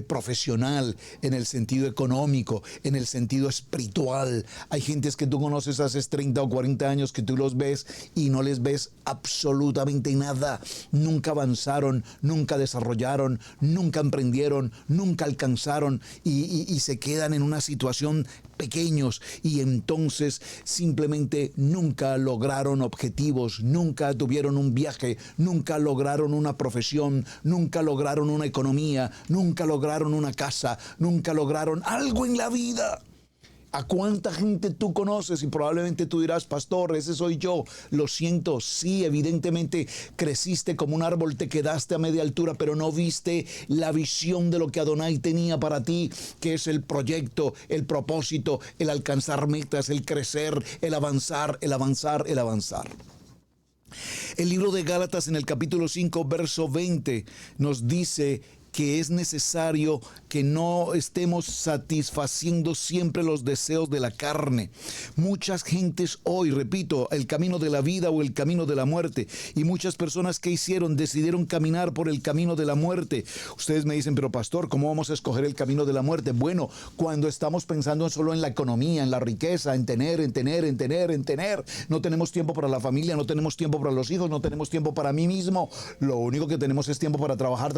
profesional, en el sentido económico, en el sentido espiritual. Hay gentes que tú conoces hace 30 o 40 años que tú los ves y no les ves absolutamente nada. Nunca avanzaron, nunca desarrollaron, nunca emprendieron, nunca alcanzaron y se quedan en una situación pequeños y entonces simplemente nunca lograron objetivos, nunca tuvieron un viaje, nunca lograron una profesión, nunca lograron una economía, nunca lograron una casa, nunca lograron algo en la vida. ¿A cuánta gente tú conoces? Y probablemente tú dirás, pastor, ese soy yo. Lo siento, sí, evidentemente creciste como un árbol, te quedaste a media altura, pero no viste la visión de lo que Adonai tenía para ti, que es el proyecto, el propósito, el alcanzar metas, el crecer, el avanzar, el avanzar, el avanzar. El libro de Gálatas en el capítulo 5, verso 20 nos dice que es necesario que no estemos satisfaciendo siempre los deseos de la carne. Muchas gentes hoy, repito, el camino de la vida o el camino de la muerte, y muchas personas que hicieron, decidieron caminar por el camino de la muerte. Ustedes me dicen, pero pastor, ¿cómo vamos a escoger el camino de la muerte? Bueno, cuando estamos pensando solo en la economía, en la riqueza, en tener, no tenemos tiempo para la familia, no tenemos tiempo para los hijos, no tenemos tiempo para mí mismo. Lo único que tenemos es tiempo para trabajar,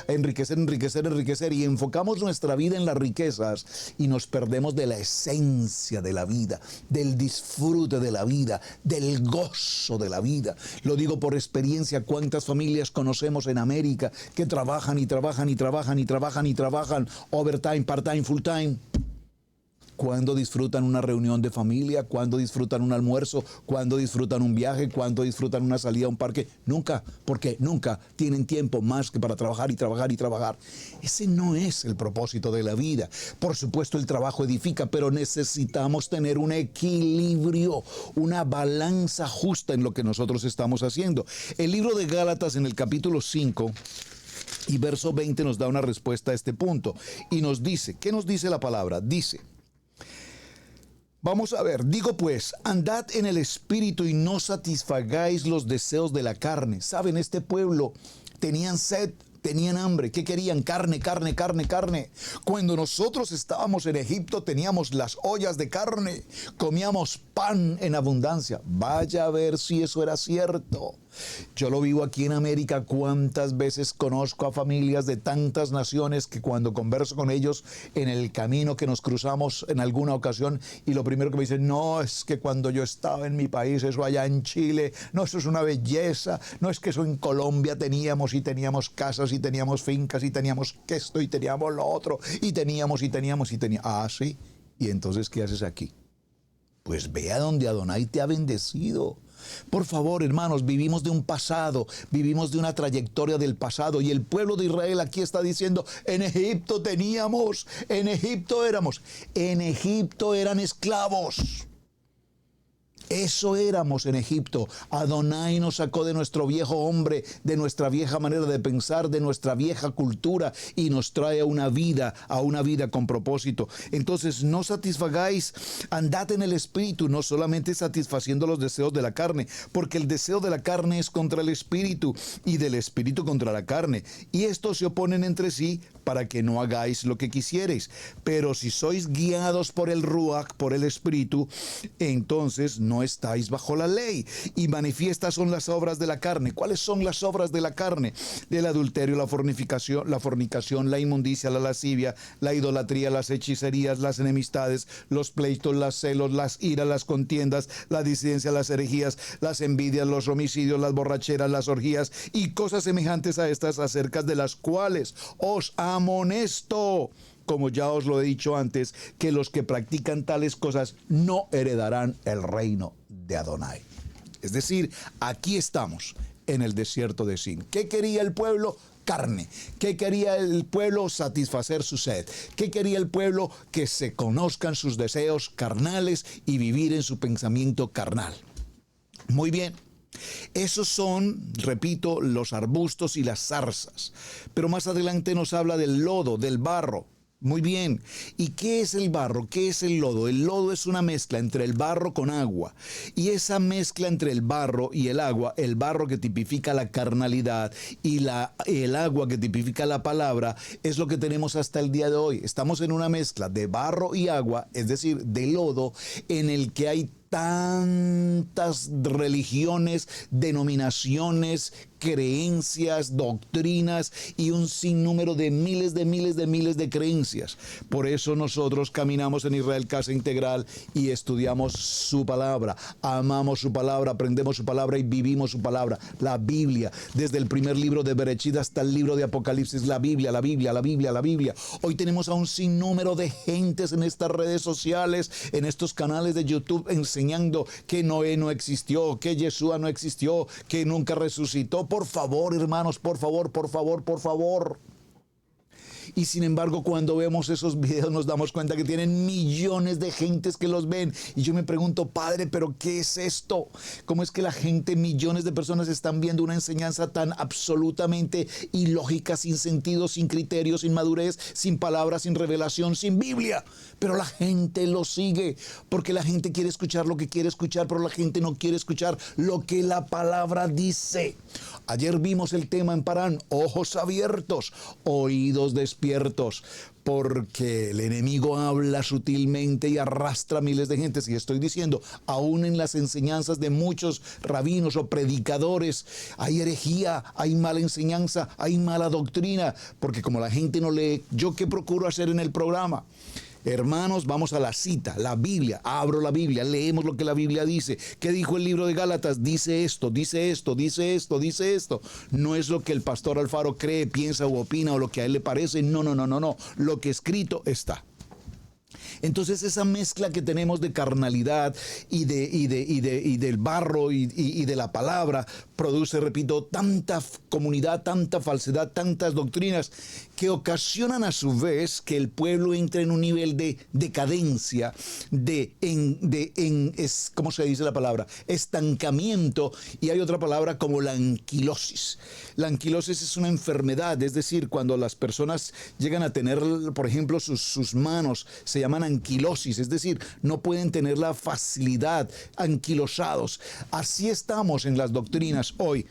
enriquecer, y enfocamos nuestra vida en las riquezas y nos perdemos de la esencia de la vida, del disfrute de la vida, del gozo de la vida. Lo digo por experiencia. ¿Cuántas familias conocemos en América que trabajan, overtime, part-time, full-time? ¿Cuándo disfrutan una reunión de familia? ¿Cuándo disfrutan un almuerzo? ¿Cuándo disfrutan un viaje? ¿Cuándo disfrutan una salida a un parque? Nunca, porque nunca tienen tiempo más que para trabajar. Ese no es el propósito de la vida. Por supuesto, el trabajo edifica, pero necesitamos tener un equilibrio, una balanza justa en lo que nosotros estamos haciendo. El libro de Gálatas en el capítulo 5 y verso 20 nos da una respuesta a este punto y nos dice, ¿qué nos dice la palabra? Dice: vamos a ver, digo pues, andad en el espíritu y no satisfagáis los deseos de la carne. Saben, este pueblo tenían sed, Tenían hambre. ¿Qué querían? Carne, carne, carne, carne. Cuando nosotros estábamos en Egipto teníamos las ollas de carne. Comíamos pan en abundancia. Vaya a ver si eso era cierto. Yo lo vivo aquí en América. Cuántas veces conozco a familias de tantas naciones que cuando converso con ellos en el camino que nos cruzamos en alguna ocasión, y lo primero que me dicen, no, es que cuando yo estaba en mi país, eso allá en Chile, no, eso es una belleza, no, es que eso en Colombia teníamos casas y teníamos fincas y teníamos esto y teníamos lo otro y teníamos. Ah, sí. ¿Y entonces qué haces aquí? Pues ve a donde Adonai te ha bendecido. Por favor, hermanos, vivimos de un pasado, vivimos de una trayectoria del pasado, y el pueblo de Israel aquí está diciendo, en Egipto teníamos, en Egipto éramos, en Egipto eran esclavos. Eso éramos en Egipto. Adonai nos sacó de nuestro viejo hombre, de nuestra vieja manera de pensar, de nuestra vieja cultura, y nos trae a una vida con propósito. Entonces, no satisfagáis, andad en el espíritu, no solamente satisfaciendo los deseos de la carne, porque el deseo de la carne es contra el espíritu, y del espíritu contra la carne, y estos se oponen entre sí para que no hagáis lo que quisiereis. Pero si sois guiados por el Ruach, por el espíritu, entonces no estáis bajo la ley. Y manifiestas son las obras de la carne. ¿Cuáles son las obras de la carne? El adulterio, la fornicación, la inmundicia, la lascivia, la idolatría, las hechicerías, las enemistades, los pleitos, los celos, las iras, las contiendas, la disidencia, las herejías, las envidias, los homicidios, las borracheras, las orgías y cosas semejantes a estas, acerca de las cuales os amonesto, como ya os lo he dicho antes, que los que practican tales cosas no heredarán el reino de Adonai. Es decir, aquí estamos en el desierto de Sin. ¿Qué quería el pueblo? Carne. ¿Qué quería el pueblo? Satisfacer su sed. ¿Qué quería el pueblo? Que se conozcan sus deseos carnales y vivir en su pensamiento carnal. Muy bien. Esos son, repito, los arbustos y las zarzas. Pero más adelante nos habla del lodo, del barro. Muy bien. ¿Y qué es el barro? ¿Qué es el lodo? El lodo es una mezcla entre el barro con agua. Y esa mezcla entre el barro y el agua, el barro que tipifica la carnalidad y el agua que tipifica la palabra, es lo que tenemos hasta el día de hoy. Estamos en una mezcla de barro y agua, es decir, de lodo, en el que hay tantas religiones, denominaciones, creencias, doctrinas y un sinnúmero de miles de creencias. Por eso nosotros caminamos en Israel Casa Integral y estudiamos su palabra, amamos su palabra, aprendemos su palabra y vivimos su palabra. La Biblia, desde el primer libro de Berechit hasta el libro de Apocalipsis, la Biblia. Hoy tenemos a un sinnúmero de gentes en estas redes sociales, en estos canales de YouTube, enseñando que Noé no existió, que Yeshua no existió, que nunca resucitó. Por favor, hermanos, por favor. Y sin embargo, cuando vemos esos videos nos damos cuenta que tienen millones de gentes que los ven. Y yo me pregunto, Padre, ¿pero qué es esto? ¿Cómo es que la gente, millones de personas están viendo una enseñanza tan absolutamente ilógica, sin sentido, sin criterio, sin madurez, sin palabras, sin revelación, sin Biblia? Pero la gente lo sigue porque la gente quiere escuchar lo que quiere escuchar, pero la gente no quiere escuchar lo que la palabra dice. Ayer vimos el tema en Parán, ojos abiertos, oídos despiertos, porque el enemigo habla sutilmente y arrastra miles de gentes. Y estoy diciendo, aún en las enseñanzas de muchos rabinos o predicadores, hay herejía, hay mala enseñanza, hay mala doctrina, porque como la gente no lee, ¿yo qué procuro hacer en el programa? Hermanos, vamos a la cita, la Biblia. Abro la Biblia, leemos lo que la Biblia dice. ¿Qué dijo el libro de Gálatas? Dice esto. No es lo que el pastor Alfaro cree, piensa u opina o lo que a él le parece. No. Lo que escrito está. Entonces esa mezcla que tenemos de carnalidad y del barro y de la palabra produce, repito, tanta comunidad, tanta falsedad, tantas doctrinas que ocasionan a su vez que el pueblo entre en un nivel de decadencia, ¿cómo se dice la palabra? Estancamiento, y hay otra palabra como la anquilosis. La anquilosis es una enfermedad, es decir, cuando las personas llegan a tener, por ejemplo, sus manos, se llaman anquilosis, es decir, no pueden tener la facilidad, anquilosados. Así estamos en las doctrinas hoy.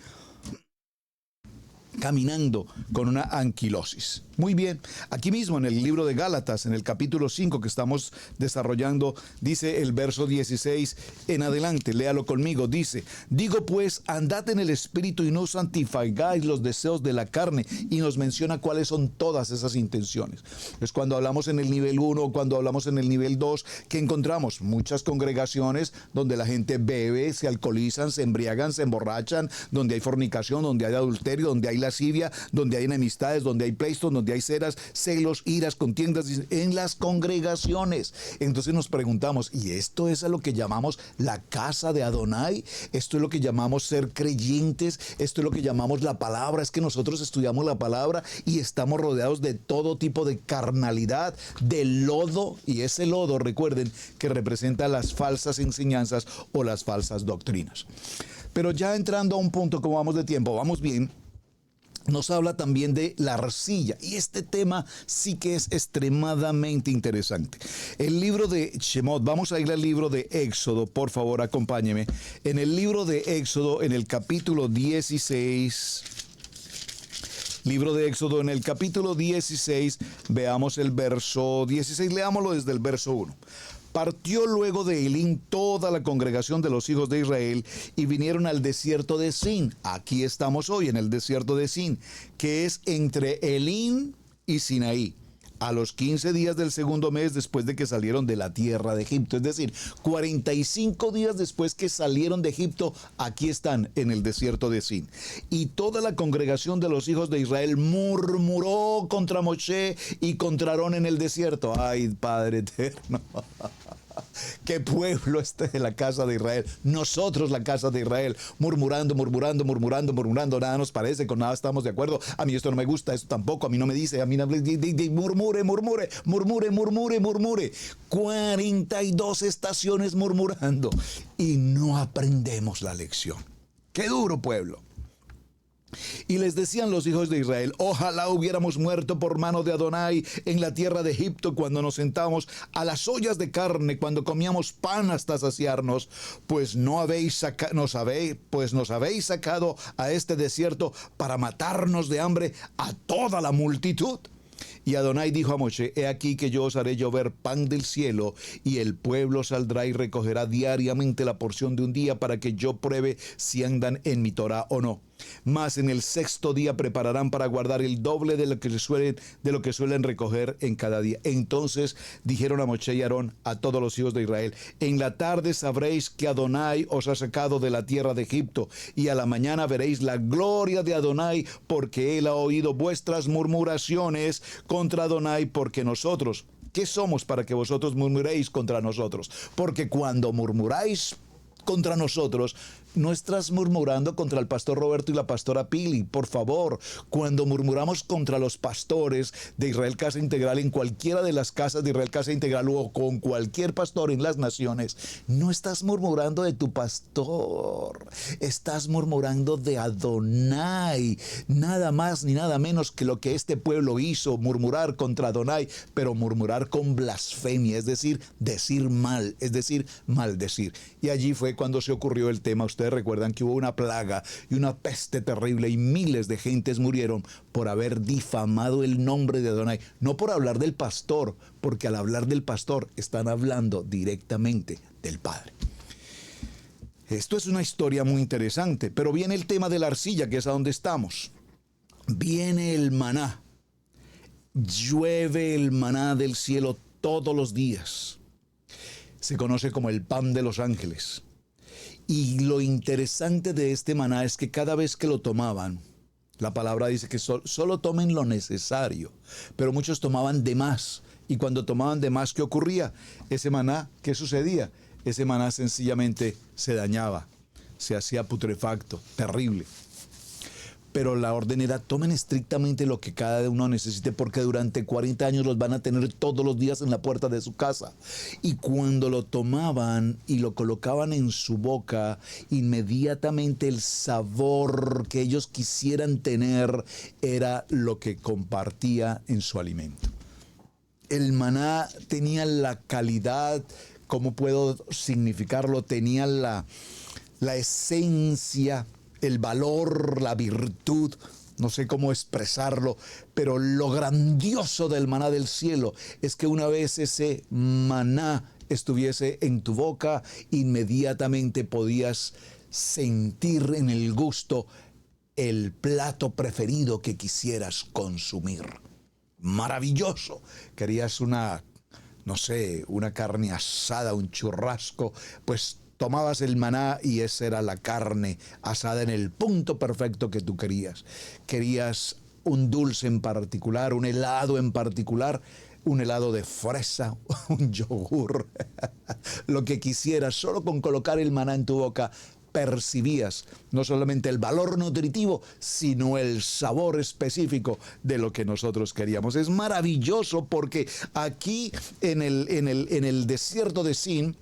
caminando con una anquilosis. Muy bien, aquí mismo en el libro de Gálatas, en el capítulo 5 que estamos desarrollando, dice el verso 16 en adelante, léalo conmigo, dice: digo pues, andad en el Espíritu y no santificáis los deseos de la carne, y nos menciona cuáles son todas esas intenciones. Es cuando hablamos en el nivel 1 o cuando hablamos en el nivel 2 que encontramos muchas congregaciones donde la gente bebe, se alcoholizan, se embriagan, se emborrachan, donde hay fornicación, donde hay adulterio, donde hay lascivia, donde hay enemistades, donde hay pleitos, donde hay ceras, celos, iras, contiendas en las congregaciones. Entonces nos preguntamos, ¿y esto es a lo que llamamos la casa de Adonai? ¿Esto es lo que llamamos ser creyentes? ¿Esto es lo que llamamos la palabra? Es que nosotros estudiamos la palabra y estamos rodeados de todo tipo de carnalidad, de lodo, y ese lodo, recuerden, que representa las falsas enseñanzas o las falsas doctrinas. Pero ya entrando a un punto, como vamos de tiempo, vamos bien, nos habla también de la arcilla, y este tema sí que es extremadamente interesante. El libro de Shemot, vamos a ir al libro de Éxodo, por favor, acompáñeme. En el libro de Éxodo, en el capítulo 16, libro de Éxodo, en el capítulo 16, veamos el verso 16, leámoslo desde el verso 1. Partió luego de Elín toda la congregación de los hijos de Israel y vinieron al desierto de Sin. Aquí estamos hoy en el desierto de Sin, que es entre Elín y Sinaí, a los 15 días del segundo mes después de que salieron de la tierra de Egipto. Es decir, 45 días después que salieron de Egipto, aquí están en el desierto de Sin. Y toda la congregación de los hijos de Israel murmuró contra Moshe y contra Aarón en el desierto. ¡Ay, Padre eterno! ¿Qué pueblo este de la casa de Israel? Nosotros, la casa de Israel, murmurando, nada nos parece, con nada estamos de acuerdo. A mí esto no me gusta, esto tampoco, a mí no me dice, a mí no me murmure. 42 estaciones murmurando y no aprendemos la lección. ¡Qué duro, pueblo! Y les decían los hijos de Israel: ojalá hubiéramos muerto por mano de Adonai en la tierra de Egipto, cuando nos sentábamos a las ollas de carne, cuando comíamos pan hasta saciarnos, pues nos habéis sacado a este desierto para matarnos de hambre a toda la multitud. Y Adonai dijo a Moshe: he aquí que yo os haré llover pan del cielo, y el pueblo saldrá y recogerá diariamente la porción de un día, para que yo pruebe si andan en mi Torá o no. Mas en el sexto día prepararán para guardar el doble de lo que suelen recoger en cada día. Entonces dijeron a Moshe y Aarón, a todos los hijos de Israel: en la tarde sabréis que Adonai os ha sacado de la tierra de Egipto, y a la mañana veréis la gloria de Adonai, porque él ha oído vuestras murmuraciones contra Adonai, porque nosotros, ¿qué somos para que vosotros murmuréis contra nosotros? Porque cuando murmuráis contra nosotros, no estás murmurando contra el pastor Roberto y la pastora Pili, por favor. Cuando murmuramos contra los pastores de Israel Casa Integral, en cualquiera de las casas de Israel Casa Integral, o con cualquier pastor en las naciones, no estás murmurando de tu pastor, estás murmurando de Adonai. Nada más ni nada menos que lo que este pueblo hizo, murmurar contra Adonai, pero murmurar con blasfemia, es decir, decir mal, es decir, maldecir. Y allí fue cuando se ocurrió el tema. Ustedes recuerdan que hubo una plaga y una peste terrible, y miles de gentes murieron por haber difamado el nombre de Adonai. No por hablar del pastor, porque al hablar del pastor están hablando directamente del Padre. Esto es una historia muy interesante, pero viene el tema de la arcilla, que es a donde estamos. Viene el maná. Llueve el maná del cielo todos los días. Se conoce como el pan de los ángeles. Y lo interesante de este maná es que cada vez que lo tomaban, la palabra dice que solo tomen lo necesario, pero muchos tomaban de más. Y cuando tomaban de más, ¿qué ocurría? Ese maná, ¿qué sucedía? Ese maná sencillamente se dañaba, se hacía putrefacto, terrible. Pero la orden era: tomen estrictamente lo que cada uno necesite, porque durante 40 años los van a tener todos los días en la puerta de su casa. Y cuando lo tomaban y lo colocaban en su boca, inmediatamente el sabor que ellos quisieran tener era lo que compartía en su alimento. El maná tenía la calidad, ¿cómo puedo significarlo? Tenía la esencia, el valor, la virtud no sé cómo expresarlo, pero lo grandioso del maná del cielo es que una vez ese maná estuviese en tu boca, inmediatamente podías sentir en el gusto el plato preferido que quisieras consumir. Maravilloso. Querías una carne asada, un churrasco, pues tomabas el maná y esa era la carne asada en el punto perfecto que tú querías. Querías un dulce en particular, un helado en particular, un helado de fresa, un yogur, lo que quisieras, solo con colocar el maná en tu boca percibías no solamente el valor nutritivo, sino el sabor específico de lo que nosotros queríamos. Es maravilloso porque aquí en el desierto de Sin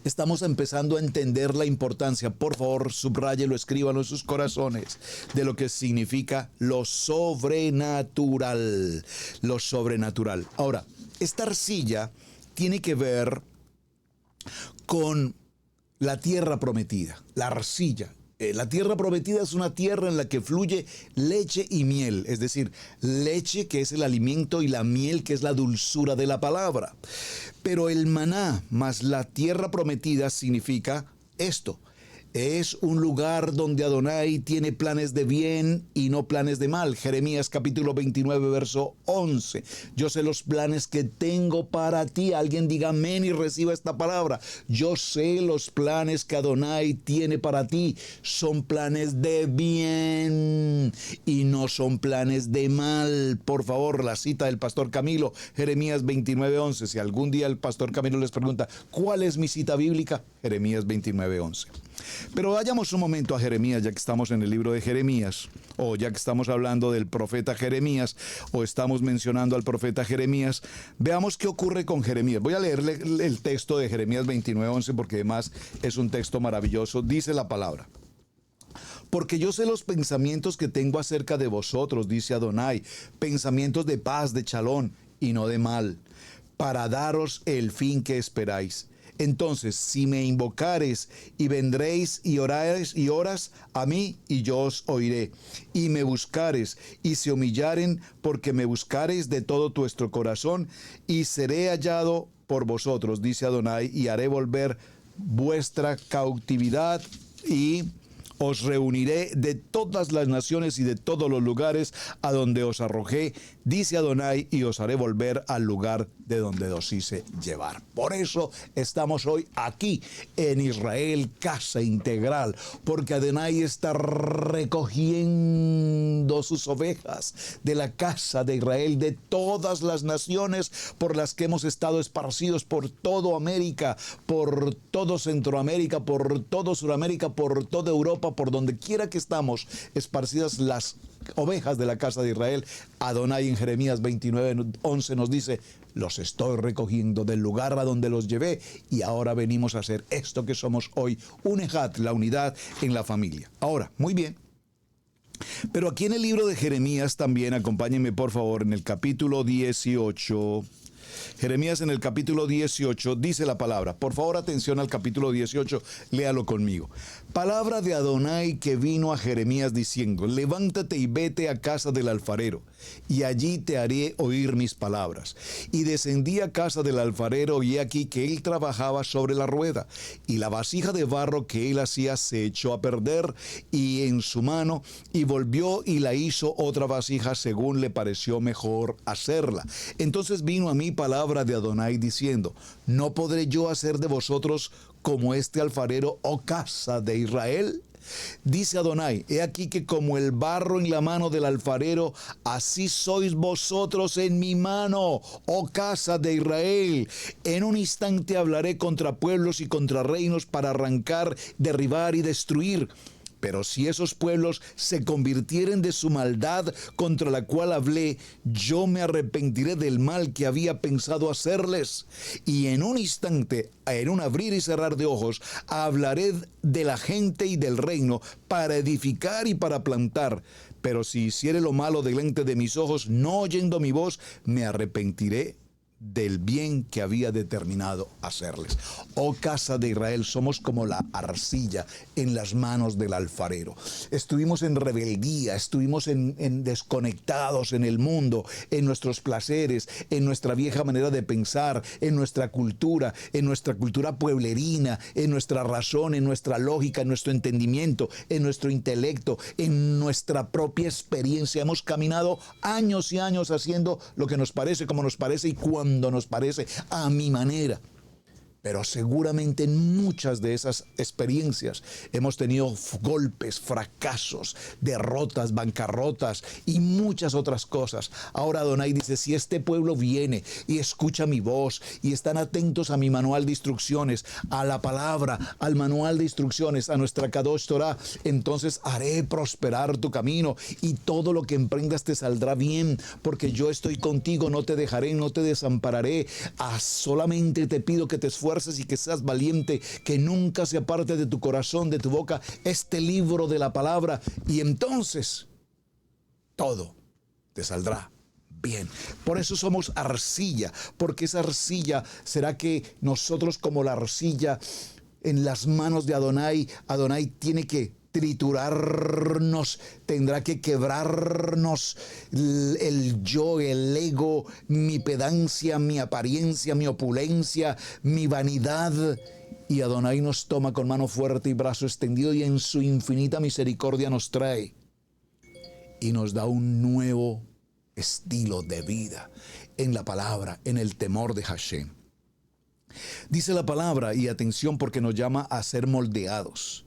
estamos empezando a entender la importancia, por favor, subráyelo, escríbanlo en sus corazones, de lo que significa lo sobrenatural. Lo sobrenatural. Ahora, esta arcilla tiene que ver con la tierra prometida, la arcilla. La tierra prometida es una tierra en la que fluye leche y miel, es decir, leche que es el alimento y la miel que es la dulzura de la palabra. Pero el maná más la tierra prometida significa esto. Es un lugar donde Adonai tiene planes de bien y no planes de mal. Jeremías capítulo 29, verso 11. Yo sé los planes que tengo para ti. Alguien diga amén y reciba esta palabra. Yo sé los planes que Adonai tiene para ti. Son planes de bien y no son planes de mal. Por favor, la cita del pastor Camilo, Jeremías 29, 11. Si algún día el pastor Camilo les pregunta, ¿cuál es mi cita bíblica? Jeremías 29, 11. Pero vayamos un momento a Jeremías, ya que estamos en el libro de Jeremías, o ya que estamos hablando del profeta Jeremías, o estamos mencionando al profeta Jeremías. Veamos qué ocurre con Jeremías. Voy a leerle el texto de Jeremías 29:11 porque además es un texto maravilloso. Dice la palabra: porque yo sé los pensamientos que tengo acerca de vosotros, dice Adonai, pensamientos de paz, de chalón y no de mal, para daros el fin que esperáis. Entonces, si me invocares y vendréis y oras a mí, y yo os oiré, y me buscares y se humillaren, porque me buscareis de todo vuestro corazón, y seré hallado por vosotros, dice Adonai, y haré volver vuestra cautividad, y os reuniré de todas las naciones y de todos los lugares a donde os arrojé, dice Adonai, y os haré volver al lugar de donde os hice llevar. Por eso estamos hoy aquí en Israel, Casa Integral, porque Adonai está recogiendo sus ovejas de la casa de Israel, de todas las naciones por las que hemos estado esparcidos por toda América, por todo Centroamérica, por todo Sudamérica, por toda Europa, por donde quiera que estamos esparcidas las ovejas de la casa de Israel. Adonai en Jeremías 29:11 nos dice: los estoy recogiendo del lugar a donde los llevé, y ahora venimos a hacer esto que somos hoy, un ejat, la unidad en la familia. Ahora, muy bien. Pero aquí en el libro de Jeremías también, acompáñenme por favor, en el capítulo 18. Jeremías en el capítulo 18 dice la palabra. Por favor, atención al capítulo 18, léalo conmigo. Palabra de Adonai que vino a Jeremías diciendo: levántate y vete a casa del alfarero, y allí te haré oír mis palabras. Y descendí a casa del alfarero, y he aquí que él trabajaba sobre la rueda, y la vasija de barro que él hacía se echó a perder y en su mano, y volvió y la hizo otra vasija según le pareció mejor hacerla. Entonces vino a mí palabra de Adonai diciendo: ¿no podré yo hacer de vosotros como este alfarero, oh casa de Israel? Dice Adonai: he aquí que como el barro en la mano del alfarero, así sois vosotros en mi mano, oh casa de Israel. En un instante hablaré contra pueblos y contra reinos para arrancar, derribar y destruir. Pero si esos pueblos se convirtieren de su maldad contra la cual hablé, yo me arrepentiré del mal que había pensado hacerles. Y en un instante, en un abrir y cerrar de ojos, hablaré de la gente y del reino para edificar y para plantar. Pero si hiciere lo malo delante de mis ojos, no oyendo mi voz, me arrepentiré del bien que había determinado hacerles. Oh casa de Israel, somos como la arcilla en las manos del alfarero. Estuvimos en rebeldía, estuvimos en desconectados en el mundo, en nuestros placeres, en nuestra vieja manera de pensar, en nuestra cultura pueblerina, en nuestra razón, en nuestra lógica, en nuestro entendimiento, en nuestro intelecto, en nuestra propia experiencia. Hemos caminado años y años haciendo lo que nos parece, como nos parece y cuando nos parece, a mi manera. Pero seguramente en muchas de esas experiencias hemos tenido golpes, fracasos, derrotas, bancarrotas y muchas otras cosas. Ahora Adonai dice, si este pueblo viene y escucha mi voz y están atentos a mi manual de instrucciones, a la palabra, al manual de instrucciones, a nuestra Kadosh Torah, entonces haré prosperar tu camino y todo lo que emprendas te saldrá bien, porque yo estoy contigo, no te dejaré, no te desampararé. Solamente te pido que te esfuerces y que seas valiente, que nunca se aparte de tu corazón, de tu boca, este libro de la palabra, y entonces todo te saldrá bien. Por eso somos arcilla, porque esa arcilla, será que nosotros como la arcilla en las manos de Adonai, Adonai tiene que triturarnos, tendrá que quebrarnos el yo, el ego, mi pedancia, mi apariencia, mi opulencia, mi vanidad. Y Adonai nos toma con mano fuerte y brazo extendido y en su infinita misericordia nos trae y nos da un nuevo estilo de vida en la palabra, en el temor de Hashem. Dice la palabra, y atención porque nos llama a ser moldeados.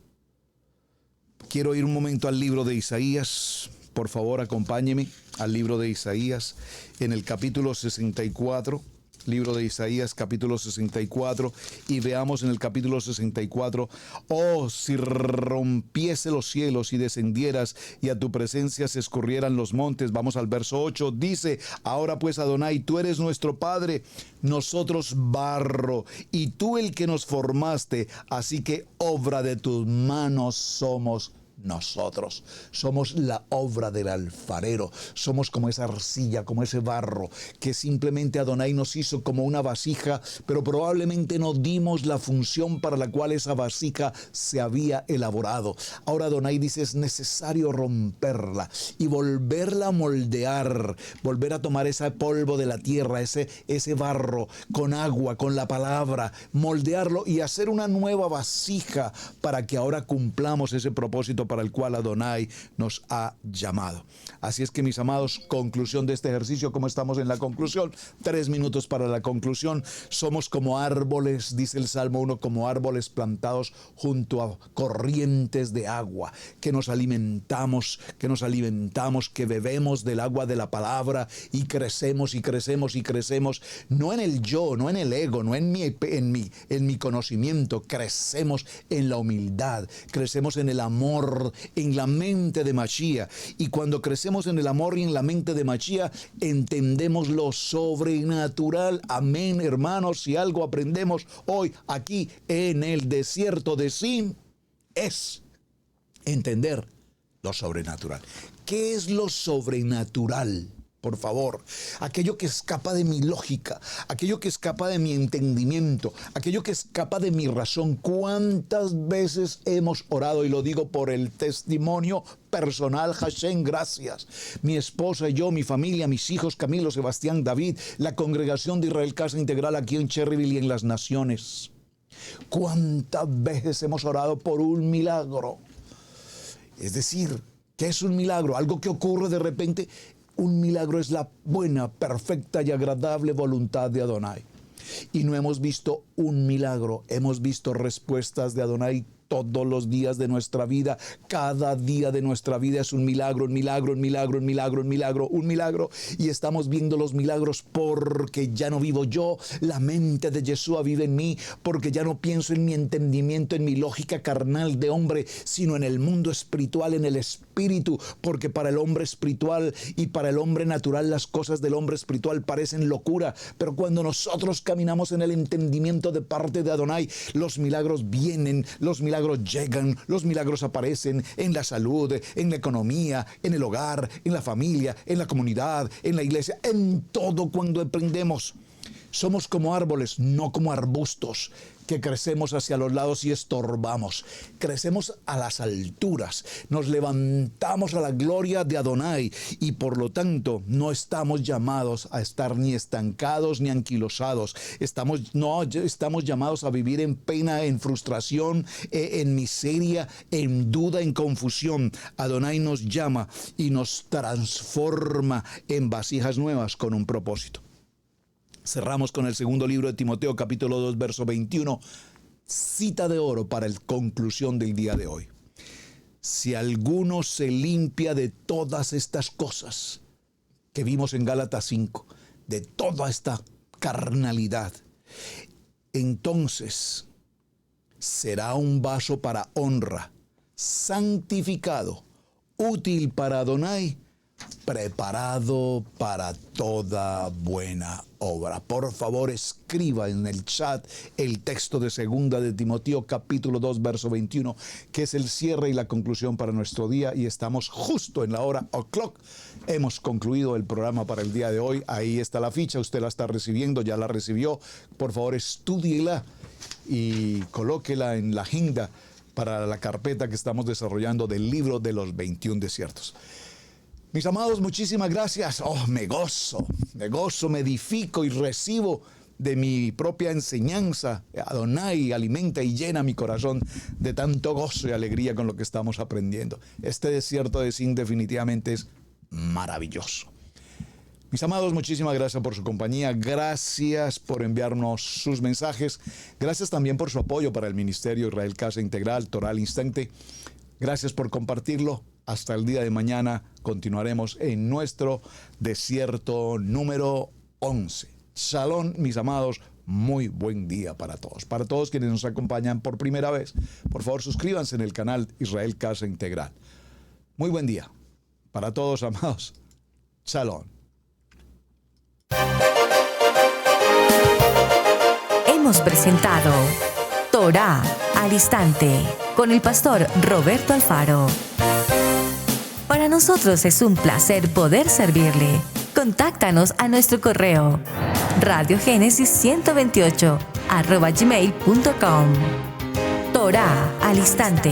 Quiero ir un momento al libro de Isaías. Por favor, acompáñeme al libro de Isaías en el capítulo 64. Libro de Isaías, capítulo 64, y veamos en el capítulo 64, oh, si rompiese los cielos y descendieras y a tu presencia se escurrieran los montes. Vamos al verso 8, dice, ahora pues Adonai, tú eres nuestro Padre, nosotros barro, y tú el que nos formaste, así que obra de tus manos somos nosotros. Somos la obra del alfarero, somos como esa arcilla, como ese barro que simplemente Adonai nos hizo como una vasija, pero probablemente no dimos la función para la cual esa vasija se había elaborado. Ahora Adonai dice, es necesario romperla y volverla a moldear, volver a tomar ese polvo de la tierra, ese barro con agua, con la palabra, moldearlo y hacer una nueva vasija para que ahora cumplamos ese propósito para el cual Adonai nos ha llamado. Así es que, mis amados, conclusión de este ejercicio. ¿Cómo estamos en la conclusión? 3 minutos para la conclusión. Somos como árboles, dice el Salmo 1, como árboles plantados junto a corrientes de agua, que nos alimentamos, que bebemos del agua de la palabra y crecemos y crecemos y crecemos, no en el yo, no en el ego, no en mi conocimiento, crecemos en la humildad, crecemos en el amor, en la mente de Mashiach. Y cuando crecemos en el amor y en la mente de Mashiach, entendemos lo sobrenatural. Amén, hermanos. Si algo aprendemos hoy aquí en el desierto de Sin, es entender lo sobrenatural. ¿Qué es lo sobrenatural? Por favor, aquello que escapa de mi lógica, aquello que escapa de mi entendimiento, aquello que escapa de mi razón. ¿Cuántas veces hemos orado? Y lo digo por el testimonio personal. Hashem, gracias. Mi esposa y yo, mi familia, mis hijos, Camilo, Sebastián, David, la congregación de Israel Casa Integral aquí en Cherryville y en las naciones. ¿Cuántas veces hemos orado por un milagro? Es decir, ¿qué es un milagro? Algo que ocurre de repente. Un milagro es la buena, perfecta y agradable voluntad de Adonai. Y no hemos visto un milagro, hemos visto respuestas de Adonai todos los días de nuestra vida. Cada día de nuestra vida es un milagro, un milagro, un milagro, un milagro, un milagro, un milagro. Y estamos viendo los milagros porque ya no vivo yo, la mente de Yeshua vive en mí, porque ya no pienso en mi entendimiento, en mi lógica carnal de hombre, sino en el mundo espiritual, en el espíritu, porque para el hombre espiritual y para el hombre natural las cosas del hombre espiritual parecen locura, pero cuando nosotros caminamos en el entendimiento de parte de Adonai, los milagros vienen, los milagros llegan, los milagros aparecen en la salud, en la economía, en el hogar, en la familia, en la comunidad, en la iglesia, en todo cuando emprendemos. Somos como árboles, no como arbustos, que crecemos hacia los lados y estorbamos. Crecemos a las alturas, nos levantamos a la gloria de Adonai y por lo tanto no estamos llamados a estar ni estancados ni anquilosados. Estamos llamados a vivir en pena, en frustración, en miseria, en duda, en confusión. Adonai nos llama y nos transforma en vasijas nuevas con un propósito. Cerramos con el segundo libro de Timoteo, capítulo 2, verso 21, cita de oro para la conclusión del día de hoy. Si alguno se limpia de todas estas cosas que vimos en Gálatas 5, de toda esta carnalidad, entonces será un vaso para honra, santificado, útil para Adonai, preparado para toda buena obra. Por favor, escriba en el chat el texto de segunda de Timoteo, capítulo 2, verso 21, que es el cierre y la conclusión para nuestro día, y estamos justo en la hora o'clock. Hemos concluido el programa para el día de hoy. Ahí está la ficha, usted la está recibiendo, ya la recibió. Por favor, estúdiela y colóquela en la agenda para la carpeta que estamos desarrollando del libro de los 21 desiertos. Mis amados, muchísimas gracias. Me gozo, me edifico y recibo de mi propia enseñanza. Adonai alimenta y llena mi corazón de tanto gozo y alegría con lo que estamos aprendiendo. Este desierto de Sin definitivamente es maravilloso. Mis amados, muchísimas gracias por su compañía. Gracias por enviarnos sus mensajes. Gracias también por su apoyo para el Ministerio Israel Casa Integral, Torah al Instante. Gracias por compartirlo. Hasta el día de mañana continuaremos en nuestro desierto número 11. Shalom, mis amados. Muy buen día para todos. Para todos quienes nos acompañan por primera vez, por favor suscríbanse en el canal Israel Casa Integral. Muy buen día. Para todos, amados. Shalom. Hemos presentado Torah al Instante con el pastor Roberto Alfaro. Para nosotros es un placer poder servirle. Contáctanos a nuestro correo radiogenesis128@gmail.com. Torah al Instante.